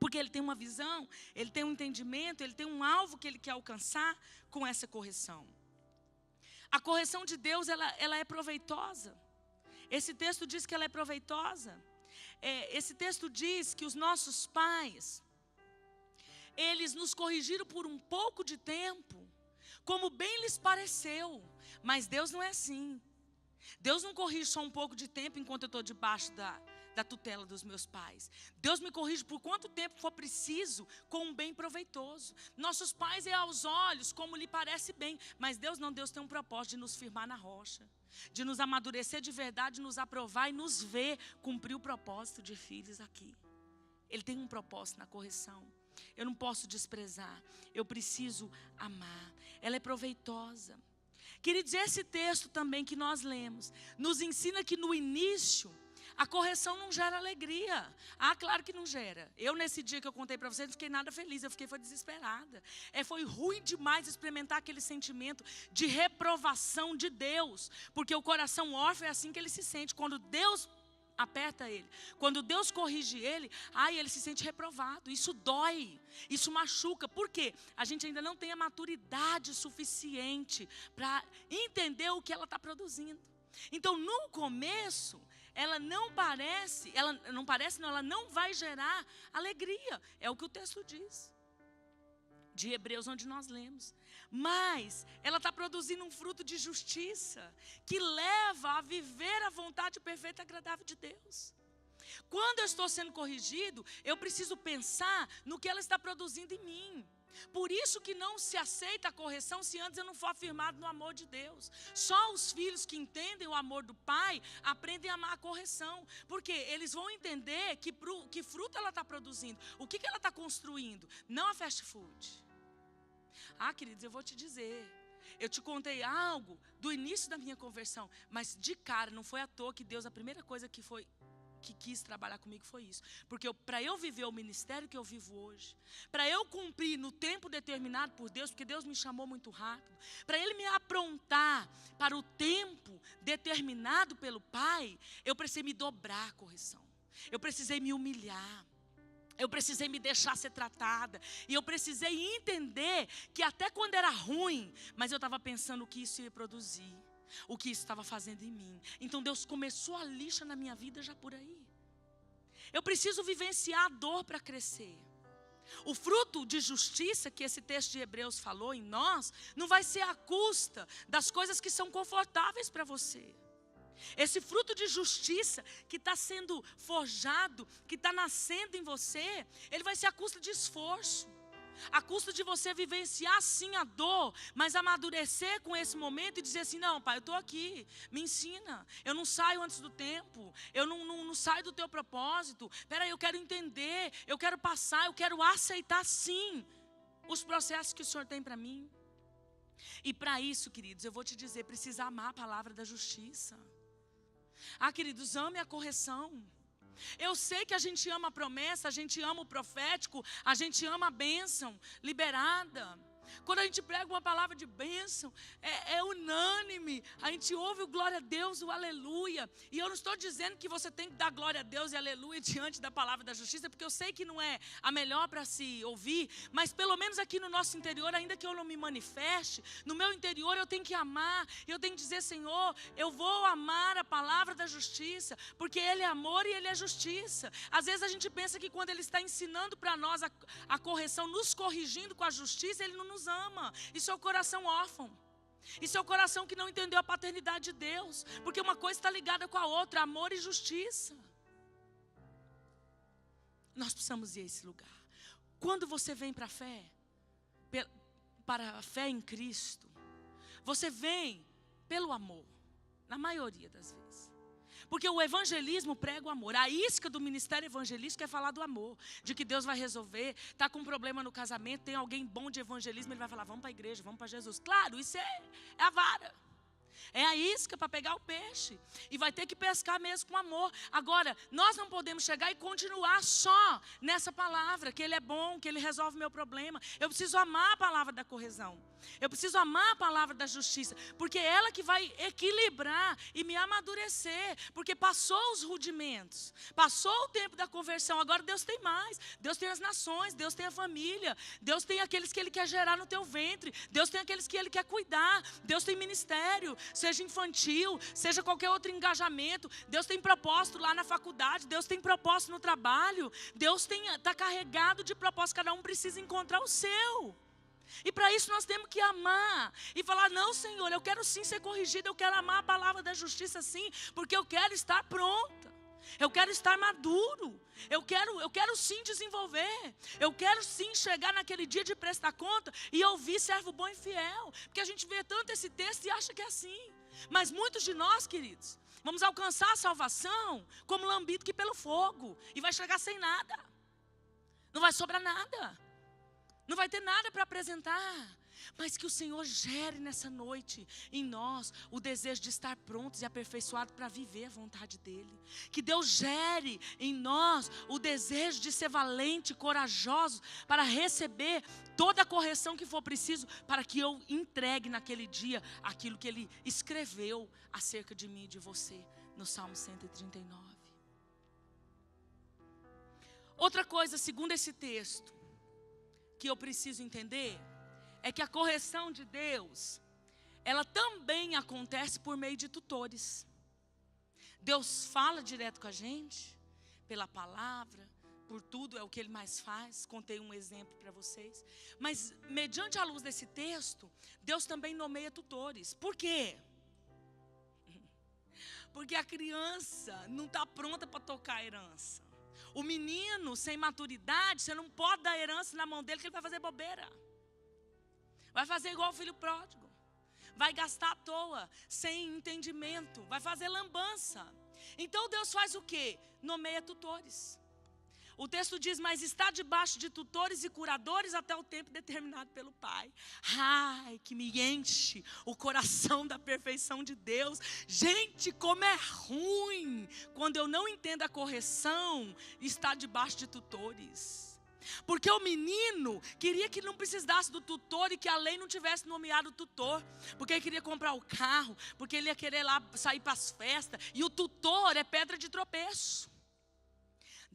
Porque ele tem uma visão, ele tem um entendimento, ele tem um alvo que ele quer alcançar com essa correção. A correção de Deus, ela é proveitosa. Esse texto diz que ela é proveitosa. Esse texto diz que os nossos pais, eles nos corrigiram por um pouco de tempo, como bem lhes pareceu. Mas Deus não é assim. Deus não corrige só um pouco de tempo enquanto eu estou debaixo da tutela dos meus pais. Deus me corrige por quanto tempo for preciso, com um bem proveitoso. Nossos pais é aos olhos como lhe parece bem, mas Deus não. Deus tem um propósito de nos firmar na rocha, de nos amadurecer de verdade, nos aprovar e nos ver cumprir o propósito de filhos aqui. Ele tem um propósito na correção. Eu não posso desprezar, eu preciso amar. Ela é proveitosa. Queridos, esse texto também que nós lemos nos ensina que no início a correção não gera alegria. Claro que não gera. Eu, nesse dia que eu contei para vocês, não fiquei nada feliz. Eu foi desesperada. Foi ruim demais experimentar aquele sentimento de reprovação de Deus. Porque o coração órfão é assim que ele se sente. Quando Deus aperta ele, quando Deus corrige ele, ele se sente reprovado. Isso dói, isso machuca. Por quê? A gente ainda não tem a maturidade suficiente para entender o que ela está produzindo. Então, no começo, ela não vai gerar alegria. É o que o texto diz, de Hebreus, onde nós lemos. Mas ela está produzindo um fruto de justiça, que leva a viver a vontade perfeita e agradável de Deus. Quando eu estou sendo corrigido, eu preciso pensar no que ela está produzindo em mim. Por isso que não se aceita a correção se antes eu não for afirmado no amor de Deus. Só os filhos que entendem o amor do pai aprendem a amar a correção. Porque eles vão entender que fruto ela está produzindo, o que ela está construindo, não a fast food. Queridos, eu vou te dizer, eu te contei algo do início da minha conversão, mas de cara, não foi à toa que Deus, a primeira coisa que quis trabalhar comigo foi isso. Porque para eu viver o ministério que eu vivo hoje, para eu cumprir no tempo determinado por Deus, porque Deus me chamou muito rápido, para Ele me aprontar para o tempo determinado pelo Pai, eu precisei me dobrar à correção. Eu precisei me humilhar. Eu precisei me deixar ser tratada. E eu precisei entender que até quando era ruim, mas eu estava pensando o que isso ia produzir, o que isso estava fazendo em mim. Então Deus começou a lixa na minha vida já por aí. Eu preciso vivenciar a dor para crescer. O fruto de justiça que esse texto de Hebreus falou em nós, não vai ser à custa das coisas que são confortáveis para você. Esse fruto de justiça que está sendo forjado, que está nascendo em você, ele vai ser à custa de esforço. A custa de você vivenciar sim a dor, mas amadurecer com esse momento e dizer assim, não, pai, eu estou aqui, me ensina. Eu não saio antes do tempo, eu não saio do teu propósito. Peraí, eu quero entender, eu quero passar, eu quero aceitar sim os processos que o Senhor tem para mim. E para isso, queridos, eu vou te dizer, precisa amar a palavra da justiça. Queridos, ame a correção. Eu sei que a gente ama a promessa, a gente ama o profético, a gente ama a bênção liberada. Quando a gente prega uma palavra de bênção, é unânime. A gente ouve o glória a Deus, o aleluia. E eu não estou dizendo que você tem que dar glória a Deus e aleluia diante da palavra da justiça, porque eu sei que não é a melhor para se ouvir. Mas pelo menos aqui no nosso interior, ainda que eu não me manifeste, no meu interior eu tenho que amar. Eu tenho que dizer, Senhor, eu vou amar a palavra da justiça, porque Ele é amor e Ele é justiça. Às vezes a gente pensa que quando Ele está ensinando para nós a correção, nos corrigindo com a justiça, Ele não nos ama. Isso é o coração órfão. Isso é o coração que não entendeu a paternidade de Deus. Porque uma coisa está ligada com a outra, amor e justiça. Nós precisamos ir a esse lugar. Quando você vem para a fé, para a fé em Cristo, você vem pelo amor, na maioria das vezes. Porque o evangelismo prega o amor. A isca do ministério evangelístico é falar do amor. De que Deus vai resolver. Está com um problema no casamento, tem alguém bom de evangelismo, ele vai falar, vamos para a igreja, vamos para Jesus. Claro, isso é a vara. É a isca para pegar o peixe. E vai ter que pescar mesmo com amor. Agora, nós não podemos chegar e continuar só nessa palavra. Que Ele é bom, que Ele resolve o meu problema. Eu preciso amar a palavra da correção. Eu preciso amar a palavra da justiça. Porque é ela que vai equilibrar e me amadurecer. Porque passou os rudimentos. Passou o tempo da conversão. Agora Deus tem mais. Deus tem as nações. Deus tem a família. Deus tem aqueles que Ele quer gerar no teu ventre. Deus tem aqueles que Ele quer cuidar. Deus tem ministério. Seja infantil, seja qualquer outro engajamento. Deus tem propósito lá na faculdade. Deus tem propósito no trabalho. Deus está carregado de propósito. Cada um precisa encontrar o seu. E para isso nós temos que amar. E falar, não, Senhor, eu quero sim ser corrigido. Eu quero amar a palavra da justiça sim. Porque eu quero estar pronta. Eu quero estar maduro. Eu quero sim desenvolver. Eu quero sim chegar naquele dia de prestar conta e ouvir servo bom e fiel. Porque a gente vê tanto esse texto e acha que é assim. Mas muitos de nós, queridos, vamos alcançar a salvação como lambido que pelo fogo. E vai chegar sem nada. Não vai sobrar nada. Não vai ter nada para apresentar. Mas que o Senhor gere nessa noite em nós o desejo de estar prontos e aperfeiçoados para viver a vontade dEle. Que Deus gere em nós o desejo de ser valente, corajoso para receber toda a correção que for preciso, para que eu entregue naquele dia aquilo que Ele escreveu acerca de mim e de você no Salmo 139. Outra coisa, segundo esse texto, que eu preciso entender é que a correção de Deus, ela também acontece por meio de tutores. Deus fala direto com a gente, pela palavra, por tudo, é o que Ele mais faz. Contei um exemplo para vocês. Mas, mediante a luz desse texto, Deus também nomeia tutores. Por quê? Porque a criança não está pronta para tocar a herança. O menino sem maturidade, você não pode dar herança na mão dele, que ele vai fazer bobeira. Vai fazer igual o filho pródigo. Vai gastar à toa, sem entendimento. Vai fazer lambança. Então Deus faz o quê? Nomeia tutores. O texto diz, mas está debaixo de tutores e curadores até o tempo determinado pelo Pai. Ai, que me enche o coração da perfeição de Deus. Gente, como é ruim quando eu não entendo a correção e está debaixo de tutores. Porque o menino queria que não precisasse do tutor e que a lei não tivesse nomeado o tutor. Porque ele queria comprar o carro, porque ele ia querer lá sair para as festas. E o tutor é pedra de tropeço.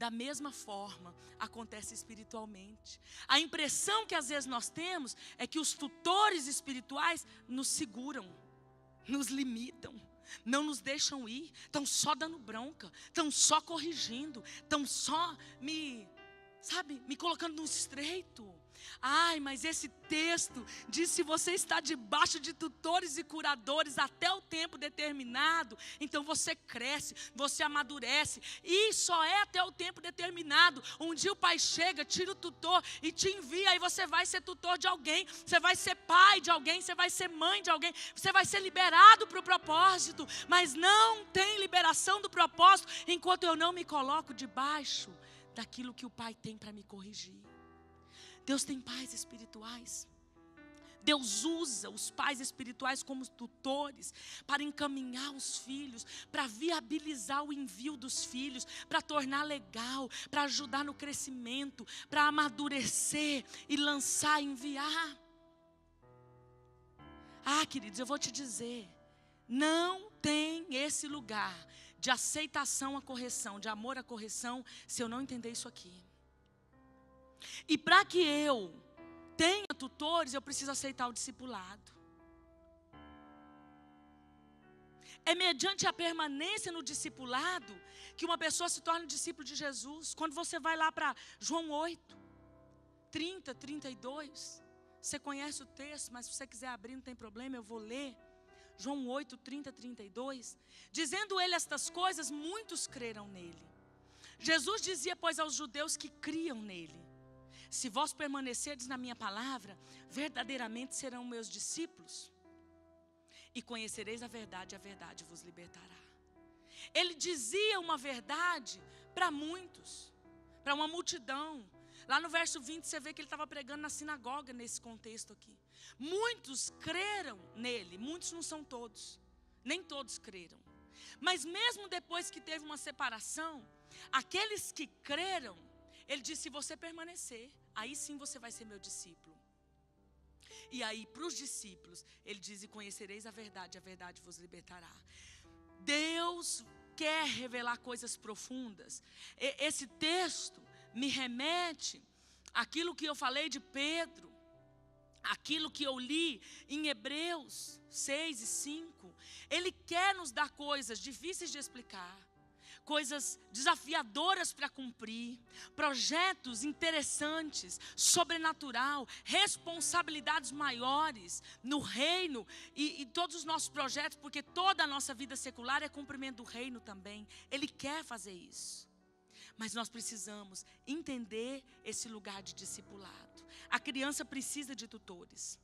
Da mesma forma, acontece espiritualmente. A impressão que às vezes nós temos é que os tutores espirituais nos seguram, nos limitam, não nos deixam ir, estão só dando bronca, estão só corrigindo, estão só me colocando no estreito. Ai, mas esse texto diz, se você está debaixo de tutores e curadores até o tempo determinado, então você cresce, você amadurece, e só é até o tempo determinado. Um dia o pai chega, tira o tutor e te envia, aí você vai ser tutor de alguém, você vai ser pai de alguém, você vai ser mãe de alguém, você vai ser liberado para o propósito, mas não tem liberação do propósito enquanto eu não me coloco debaixo daquilo que o pai tem para me corrigir. Deus tem pais espirituais. Deus usa os pais espirituais como tutores para encaminhar os filhos, para viabilizar o envio dos filhos, para tornar legal, para ajudar no crescimento, para amadurecer e lançar, enviar. Ah, queridos, eu vou te dizer, não tem esse lugar de aceitação à correção, de amor à correção, se eu não entender isso aqui. E para que eu tenha tutores, eu preciso aceitar o discipulado. É mediante a permanência no discipulado que uma pessoa se torna discípulo de Jesus. Quando você vai lá para João 8, 30, 32, você conhece o texto, mas se você quiser abrir não tem problema, eu vou ler. João 8, 30, 32. Dizendo ele estas coisas, muitos creram nele. Jesus dizia, pois, aos judeus que criam nele: se vós permanecerdes na minha palavra, verdadeiramente serão meus discípulos, e conhecereis a verdade vos libertará. Ele dizia uma verdade para muitos, para uma multidão. Lá no verso 20 você vê que ele estava pregando na sinagoga nesse contexto aqui. Muitos creram nele, muitos não são todos, nem todos creram. Mas mesmo depois que teve uma separação, aqueles que creram, ele disse, se você permanecer, aí sim você vai ser meu discípulo. E aí para os discípulos, ele diz, e conhecereis a verdade vos libertará. Deus quer revelar coisas profundas. Esse texto me remete àquilo que eu falei de Pedro, aquilo que eu li em Hebreus 6 e 5. Ele quer nos dar coisas difíceis de explicar, coisas desafiadoras para cumprir, projetos interessantes, sobrenatural, responsabilidades maiores no reino e todos os nossos projetos, porque toda a nossa vida secular é cumprimento do reino também. Ele quer fazer isso. Mas nós precisamos entender esse lugar de discipulado. A criança precisa de tutores.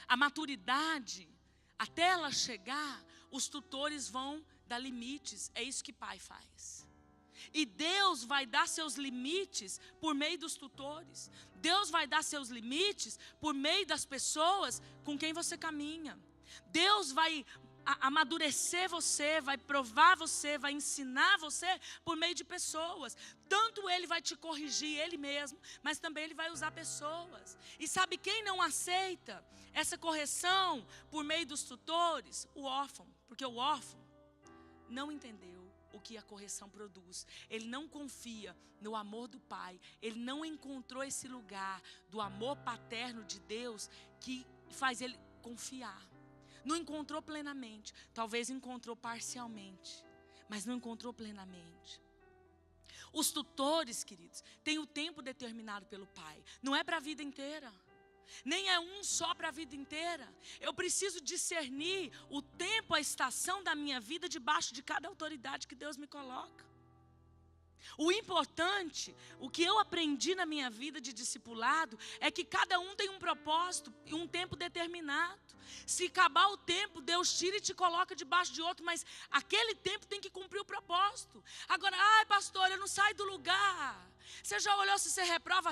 A maturidade, até ela chegar, os tutores vão dar limites. É isso que pai faz. E Deus vai dar seus limites por meio dos tutores. Deus vai dar seus limites por meio das pessoas com quem você caminha. Deus vai amadurecer você, vai provar você, vai ensinar você por meio de pessoas. Tanto ele vai te corrigir ele mesmo, mas também ele vai usar pessoas. E sabe quem não aceita essa correção por meio dos tutores? O órfão, porque o órfão não entendeu o que a correção produz. Ele não confia no amor do pai. Ele não encontrou esse lugar do amor paterno de Deus que faz ele confiar. Não encontrou plenamente. Talvez encontrou parcialmente, mas não encontrou plenamente. Os tutores, queridos, têm o tempo determinado pelo pai. Não é para a vida inteira. Nem é um só para a vida inteira. Eu preciso discernir o tempo, a estação da minha vida debaixo de cada autoridade que Deus me coloca. O importante, o que eu aprendi na minha vida de discipulado, é que cada um tem um propósito e um tempo determinado. Se acabar o tempo, Deus tira e te coloca debaixo de outro, mas aquele tempo tem que cumprir o propósito. Agora, ai pastor, eu não saio do lugar. Você já olhou se você reprova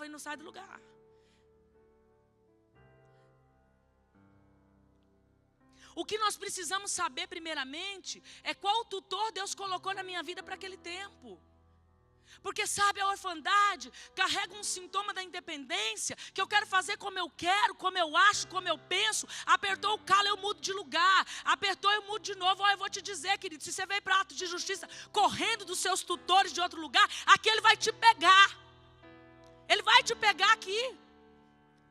e não sai do lugar? O que nós precisamos saber primeiramente é qual tutor Deus colocou na minha vida para aquele tempo. Porque sabe, a orfandade carrega um sintoma da independência, que eu quero fazer como eu quero, como eu acho, como eu penso. Apertou o calo, eu mudo de lugar. Apertou, eu mudo de novo. Eu vou te dizer, querido, se você veio para ato de justiça correndo dos seus tutores de outro lugar, aqui ele vai te pegar. Ele vai te pegar aqui,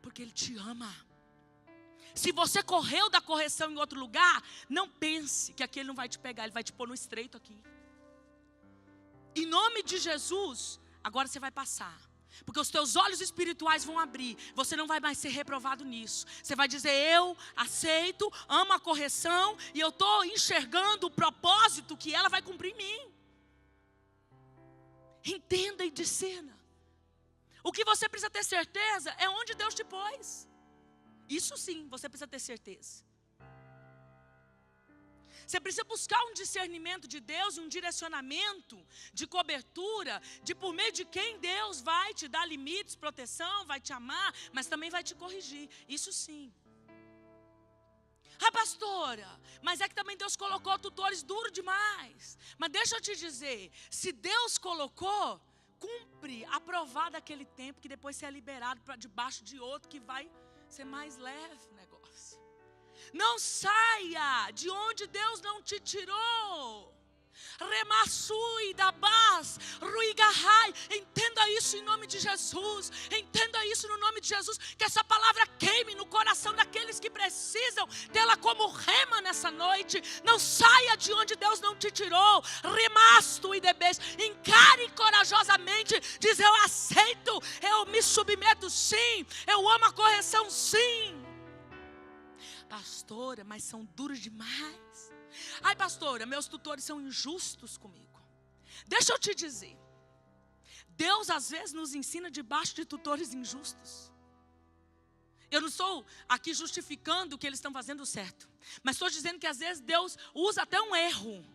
porque ele te ama. Se você correu da correção em outro lugar, não pense que aqui ele não vai te pegar, ele vai te pôr no estreito aqui. Em nome de Jesus, agora você vai passar. Porque os teus olhos espirituais vão abrir. Você não vai mais ser reprovado nisso. Você vai dizer, eu aceito, amo a correção e eu estou enxergando o propósito que ela vai cumprir em mim. Entenda e discerna. O que você precisa ter certeza é onde Deus te pôs. Isso sim, você precisa ter certeza. Você precisa buscar um discernimento de Deus, um direcionamento de cobertura, de por meio de quem Deus vai te dar limites, proteção, vai te amar, mas também vai te corrigir. Isso sim. Ah, pastora, mas é que também Deus colocou tutores duros demais. Mas deixa eu te dizer, se Deus colocou, cumpre, aprovar daquele tempo, que depois você é liberado para debaixo de outro que vai ser mais leve o negócio. Não saia de onde Deus não te tirou. Remassui da base, ruigahai. Entenda isso em nome de Jesus. Entenda isso no nome de Jesus. Que essa palavra queime no coração daqueles que precisam dela como rema nessa noite. Não saia de onde Deus não te tirou. Remasto e debês. Encare corajosamente. Diz, eu aceito. Eu me submeto sim. Eu amo a correção sim. Pastora, mas são duros demais. Ai, pastora, meus tutores são injustos comigo. Deixa eu te dizer, Deus às vezes nos ensina debaixo de tutores injustos. Eu não estou aqui justificando que eles estão fazendo certo, mas estou dizendo que às vezes Deus usa até um erro.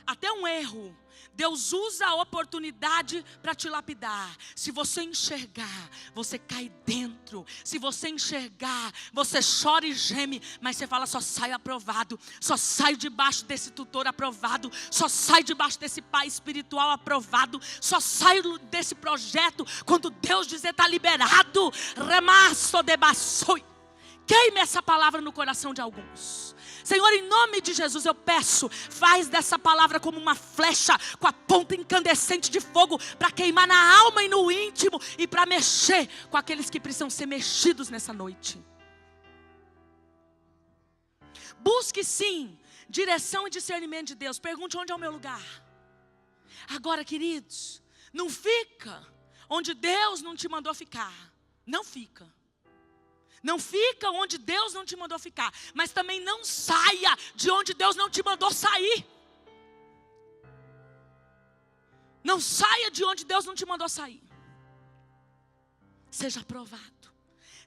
Até um erro. Deus usa a oportunidade para te lapidar. Se você enxergar, você cai dentro. Se você enxergar, você chora e geme, mas você fala, só saio aprovado. Só saio debaixo desse tutor aprovado. Só saio debaixo desse pai espiritual aprovado. Só saio desse projeto quando Deus dizer está liberado. Remasso de baçoi. Queime essa palavra no coração de alguns. Senhor, em nome de Jesus eu peço, faz dessa palavra como uma flecha com a ponta incandescente de fogo para queimar na alma e no íntimo e para mexer com aqueles que precisam ser mexidos nessa noite. Busque sim direção e discernimento de Deus. Pergunte onde é o meu lugar. Agora, queridos, não fica onde Deus não te mandou ficar. Não fica. Não fica onde Deus não te mandou ficar. Mas também não saia de onde Deus não te mandou sair. Não saia de onde Deus não te mandou sair. Seja aprovado.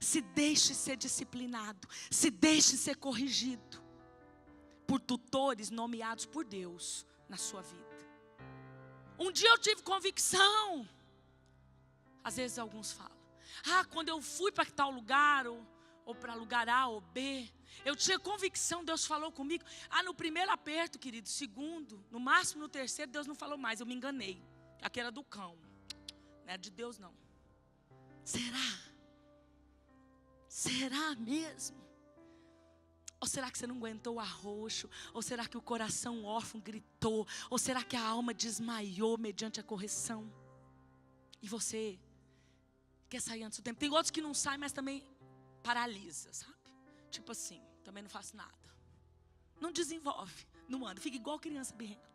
Se deixe ser disciplinado. Se deixe ser corrigido. Por tutores nomeados por Deus na sua vida. Um dia eu tive convicção. Às vezes alguns falam. Quando eu fui para tal lugar, ou para lugar A ou B, eu tinha convicção, Deus falou comigo. No primeiro aperto, querido, segundo, no máximo no terceiro, Deus não falou mais, eu me enganei. Aquele era do cão, não era de Deus não. Será? Será mesmo? Ou será que você não aguentou o arroxo? Ou será que o coração órfão gritou? Ou será que a alma desmaiou mediante a correção? E você quer sair antes do tempo? Tem outros que não saem, mas também paralisa, sabe? Tipo assim, também não faço nada. Não desenvolve, não anda. Fica igual criança birrenta.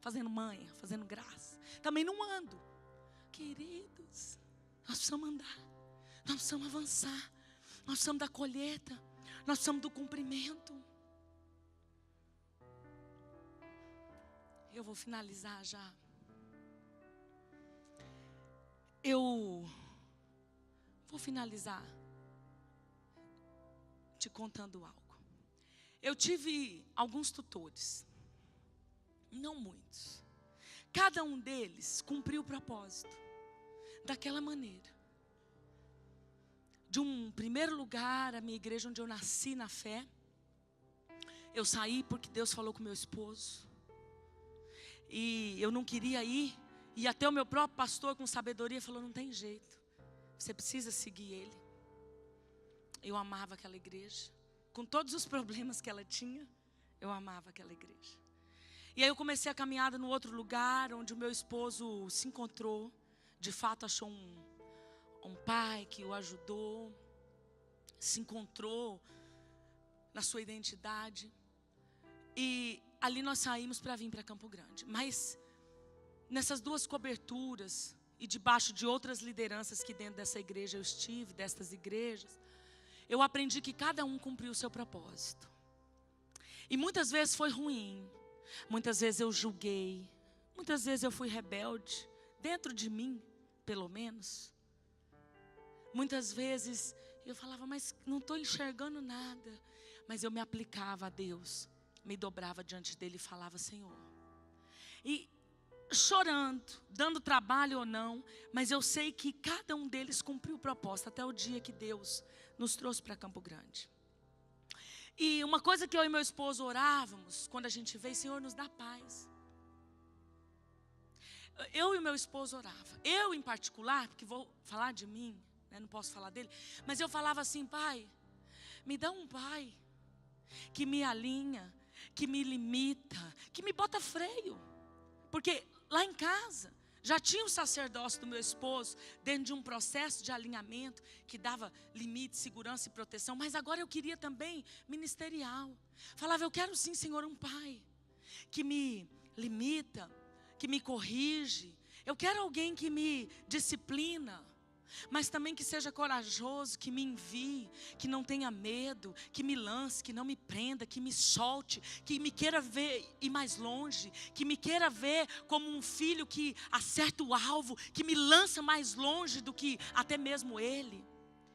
Fazendo manha, fazendo graça. Também não ando. Queridos, nós precisamos andar. Nós precisamos avançar. Nós precisamos da colheita. Nós precisamos do cumprimento. Eu vou finalizar já. Eu vou finalizar te contando algo. Eu tive alguns tutores, não muitos. Cada um deles cumpriu o propósito daquela maneira. De um primeiro lugar, a minha igreja onde eu nasci na fé, eu saí porque Deus falou com meu esposo. E eu não queria ir. E até o meu próprio pastor, com sabedoria, falou: não tem jeito, você precisa seguir ele. Eu amava aquela igreja. Com todos os problemas que ela tinha, eu amava aquela igreja. E aí eu comecei a caminhada no outro lugar, onde o meu esposo se encontrou. De fato achou um pai que o ajudou. Se encontrou na sua identidade. E ali nós saímos para vir para Campo Grande. Mas nessas duas coberturas e debaixo de outras lideranças que dentro dessa igreja eu estive, destas igrejas, eu aprendi que cada um cumpriu o seu propósito. E muitas vezes foi ruim. Muitas vezes eu julguei. Muitas vezes eu fui rebelde. Dentro de mim, pelo menos. Muitas vezes eu falava: mas não estou enxergando nada. Mas eu me aplicava a Deus. Me dobrava diante dele e falava: Senhor. E chorando, dando trabalho ou não, mas eu sei que cada um deles cumpriu o propósito até o dia que Deus nos trouxe para Campo Grande. E uma coisa que eu e meu esposo orávamos quando a gente veio: Senhor, nos dá paz. Eu e meu esposo orava. Eu em particular, porque vou falar de mim, né, não posso falar dele, mas eu falava assim: Pai, me dá um pai que me alinha, que me limita, que me bota freio. Porque lá em casa já tinha o sacerdócio do meu esposo, dentro de um processo de alinhamento que dava limite, segurança e proteção. Mas agora eu queria também ministerial. Falava: eu quero sim, Senhor, um pai que me limita, que me corrige. Eu quero alguém que me disciplina, mas também que seja corajoso, que me envie, que não tenha medo, que me lance, que não me prenda, que me solte, que me queira ver ir mais longe, que me queira ver como um filho que acerta o alvo, que me lança mais longe do que até mesmo ele.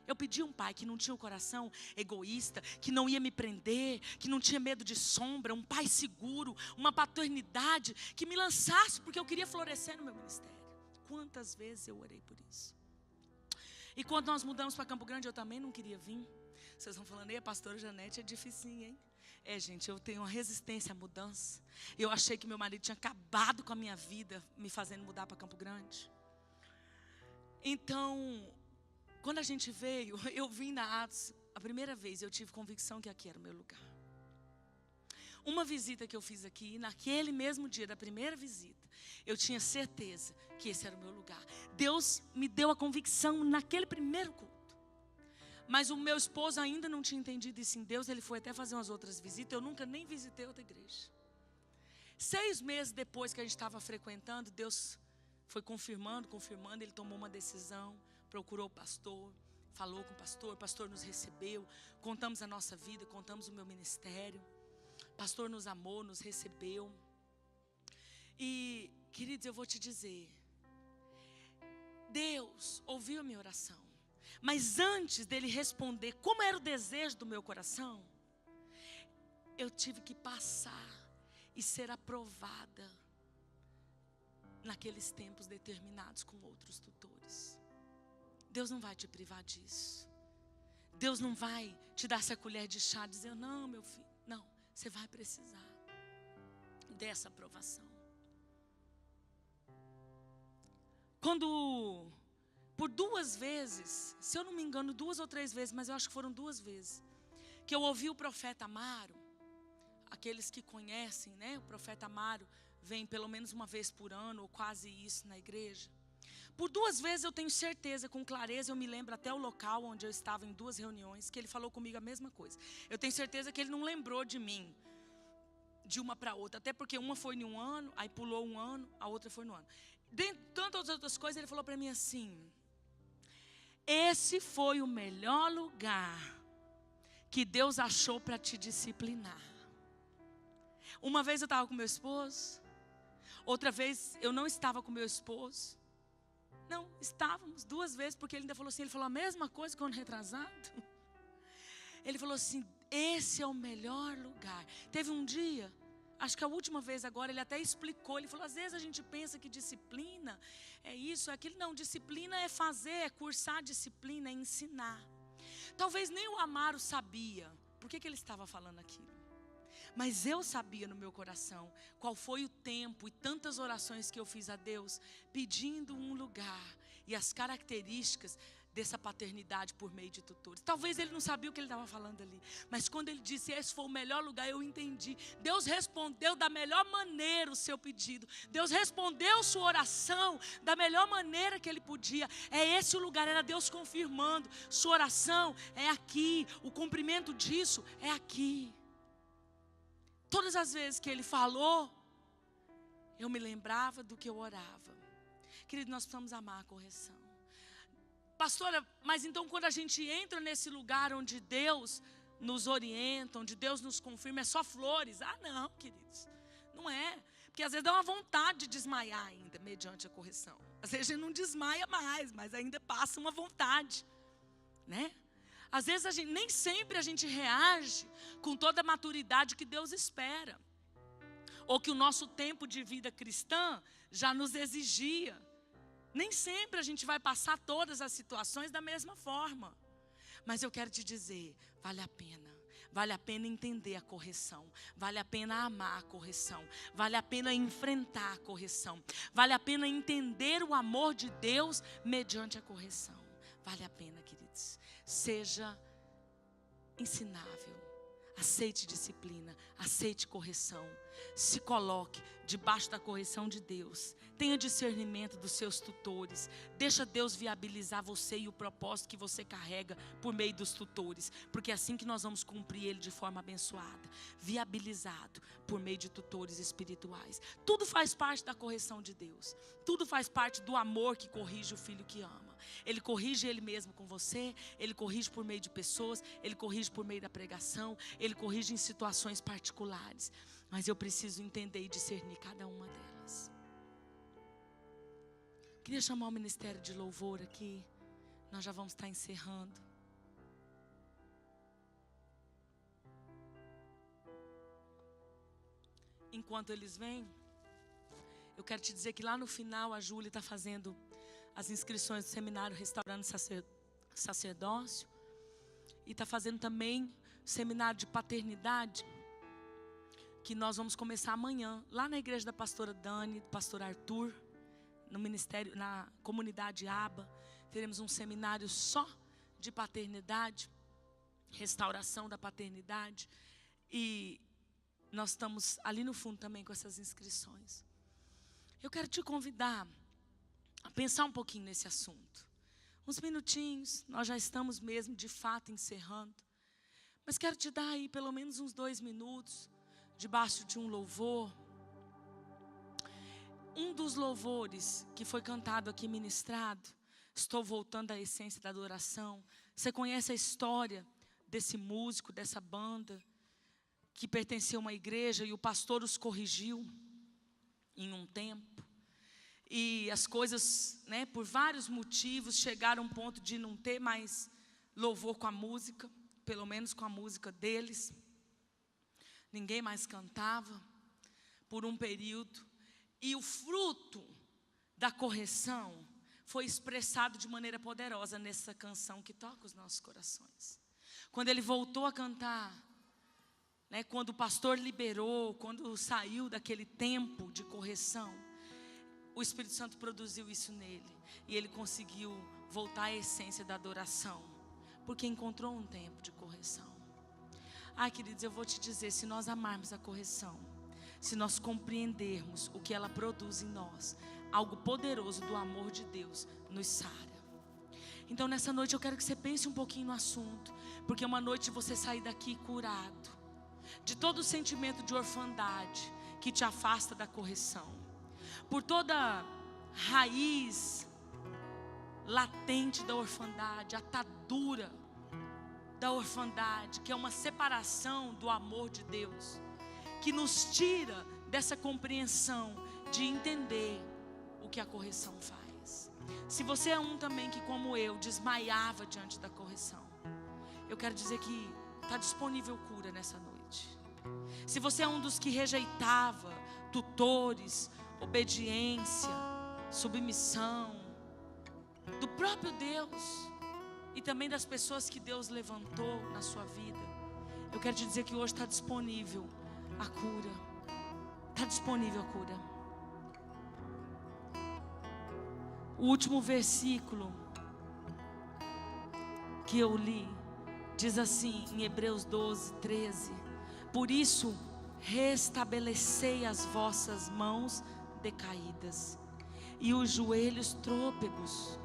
Eu pedi um pai que não tinha um coração egoísta, que não ia me prender, que não tinha medo de sombra, um pai seguro, uma paternidade que me lançasse, porque eu queria florescer no meu ministério. Quantas vezes eu orei por isso. E quando nós mudamos para Campo Grande, eu também não queria vir. Vocês estão falando: ei, a pastora Janete é dificinho, hein? É, gente, eu tenho uma resistência à mudança. Eu achei que meu marido tinha acabado com a minha vida, me fazendo mudar para Campo Grande. Então, quando a gente veio, eu vim na Atos, a primeira vez eu tive convicção que aqui era o meu lugar. Uma visita que eu fiz aqui, naquele mesmo dia da primeira visita, eu tinha certeza que esse era o meu lugar. Deus me deu a convicção naquele primeiro culto. Mas o meu esposo ainda não tinha entendido isso em Deus. Ele foi até fazer umas outras visitas. Eu nunca nem visitei outra igreja. 6 meses depois que a gente estava frequentando, Deus foi confirmando. Ele tomou uma decisão, procurou o pastor, falou com o pastor nos recebeu, contamos a nossa vida, contamos o meu ministério. O pastor nos amou, nos recebeu. E, queridos, eu vou te dizer, Deus ouviu a minha oração, mas antes dele responder como era o desejo do meu coração, eu tive que passar e ser aprovada naqueles tempos determinados com outros tutores. Deus não vai te privar disso. Deus não vai te dar essa colher de chá e dizer: não, meu filho, não, você vai precisar dessa aprovação. Quando, por 2 vezes, se eu não me engano, 2 ou 3 vezes, mas eu acho que foram 2 vezes, que eu ouvi o profeta Amaro. Aqueles que conhecem, né? O profeta Amaro vem pelo menos uma vez por ano, ou quase isso, na igreja. Por 2 vezes eu tenho certeza, com clareza, eu me lembro até o local onde eu estava em 2 reuniões, que ele falou comigo a mesma coisa. Eu tenho certeza que ele não lembrou de mim, de uma para outra, até porque uma foi em um ano, aí pulou um ano, a outra foi no ano. Dentre tantas outras coisas, ele falou para mim assim: esse foi o melhor lugar que Deus achou para te disciplinar. Uma vez eu estava com meu esposo, Outra vez eu não estava com meu esposo. Não, estávamos 2 vezes, porque ele ainda falou assim, ele falou a mesma coisa que o ano retrasado. Ele falou assim, esse é o melhor lugar. Teve um dia, acho que a última vez agora, ele até explicou, ele falou, às vezes a gente pensa que disciplina é isso, é aquilo. Não, disciplina é fazer, é cursar disciplina, é ensinar. Talvez nem o Amaro sabia por que ele estava falando aquilo. Mas eu sabia no meu coração qual foi o tempo e tantas orações que eu fiz a Deus, pedindo um lugar e as características dessa paternidade por meio de tutores. Talvez ele não sabia o que ele estava falando ali, mas quando ele disse, esse foi o melhor lugar, eu entendi. Deus respondeu da melhor maneira o seu pedido. Deus respondeu sua oração da melhor maneira que ele podia. É esse o lugar, era Deus confirmando. Sua oração é aqui, o cumprimento disso é aqui. Todas as vezes que ele falou, eu me lembrava do que eu orava. Querido, nós precisamos amar a correção. Pastora, mas então quando a gente entra nesse lugar onde Deus nos orienta, onde Deus nos confirma, é só flores? Ah, não, queridos, não é. Porque às vezes dá uma vontade de desmaiar ainda, mediante a correção. Às vezes a gente não desmaia mais, mas ainda passa uma vontade, né? Às vezes nem sempre a gente reage com toda a maturidade que Deus espera. Ou que o nosso tempo de vida cristã já nos exigia. Nem sempre a gente vai passar todas as situações da mesma forma. Mas eu quero te dizer, vale a pena. Vale a pena entender a correção. Vale a pena amar a correção. Vale a pena enfrentar a correção. Vale a pena entender o amor de Deus mediante a correção. Vale a pena, queridos. Seja ensinável. Aceite disciplina. Aceite correção. Se coloque debaixo da correção de Deus. Tenha discernimento dos seus tutores. Deixa Deus viabilizar você e o propósito que você carrega por meio dos tutores. Porque é assim que nós vamos cumprir ele de forma abençoada. Viabilizado por meio de tutores espirituais. Tudo faz parte da correção de Deus. Tudo faz parte do amor que corrige o filho que ama. Ele corrige ele mesmo com você. Ele corrige por meio de pessoas. Ele corrige por meio da pregação. Ele corrige em situações particulares. Mas eu preciso entender e discernir cada uma delas. Queria chamar o ministério de louvor aqui. Nós já vamos estar encerrando. Enquanto eles vêm, eu quero te dizer que lá no final a Júlia está fazendo as inscrições do seminário Restaurando Sacerdócio. E está fazendo também o seminário de paternidade, que nós vamos começar amanhã, lá na igreja da pastora Dani, do pastor Arthur, no ministério, na comunidade Aba. Teremos um seminário só de paternidade, restauração da paternidade. E nós estamos ali no fundo também com essas inscrições. Eu quero te convidar a pensar um pouquinho nesse assunto. Uns minutinhos, nós já estamos mesmo de fato encerrando. Mas quero te dar aí pelo menos uns 2 minutos, debaixo de um louvor. Um dos louvores que foi cantado aqui, ministrado, estou voltando à essência da adoração. Você conhece a história desse músico, dessa banda, que pertenceu a uma igreja e o pastor os corrigiu em um tempo. E as coisas, né, por vários motivos, chegaram a um ponto de não ter mais louvor com a música, pelo menos com a música deles. Ninguém mais cantava por um período. E o fruto da correção foi expressado de maneira poderosa nessa canção que toca os nossos corações. Quando ele voltou a cantar, né, quando o pastor liberou, quando saiu daquele tempo de correção, o Espírito Santo produziu isso nele. E ele conseguiu voltar à essência da adoração, porque encontrou um tempo de correção. Queridos, eu vou te dizer, se nós amarmos a correção, se nós compreendermos o que ela produz em nós, algo poderoso do amor de Deus nos sara. Então nessa noite eu quero que você pense um pouquinho no assunto, porque é uma noite de você sair daqui curado de todo o sentimento de orfandade que te afasta da correção, por toda raiz latente da orfandade, atadura da orfandade, que é uma separação do amor de Deus, que nos tira dessa compreensão de entender o que a correção faz. Se você é um também que, como eu, desmaiava diante da correção, eu quero dizer que está disponível cura nessa noite. Se você é um dos que rejeitava tutores, obediência, submissão do próprio Deus e também das pessoas que Deus levantou na sua vida, eu quero te dizer que hoje está disponível a cura. Está disponível a cura. O último versículo que eu li diz assim, em Hebreus 12, 13: por isso restabelecei as vossas mãos decaídas e os joelhos trôpegos,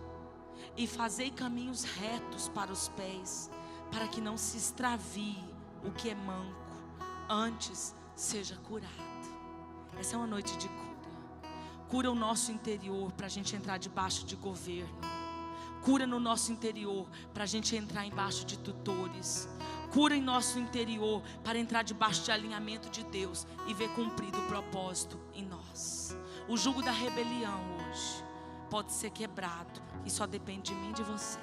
e fazei caminhos retos para os pés, para que não se extravie o que é manco, antes seja curado. Essa é uma noite de cura. Cura o nosso interior para a gente entrar debaixo de governo. Cura no nosso interior para a gente entrar embaixo de tutores. Cura em nosso interior para entrar debaixo de alinhamento de Deus e ver cumprido o propósito em nós. O jugo da rebelião hoje pode ser quebrado e só depende de mim e de você.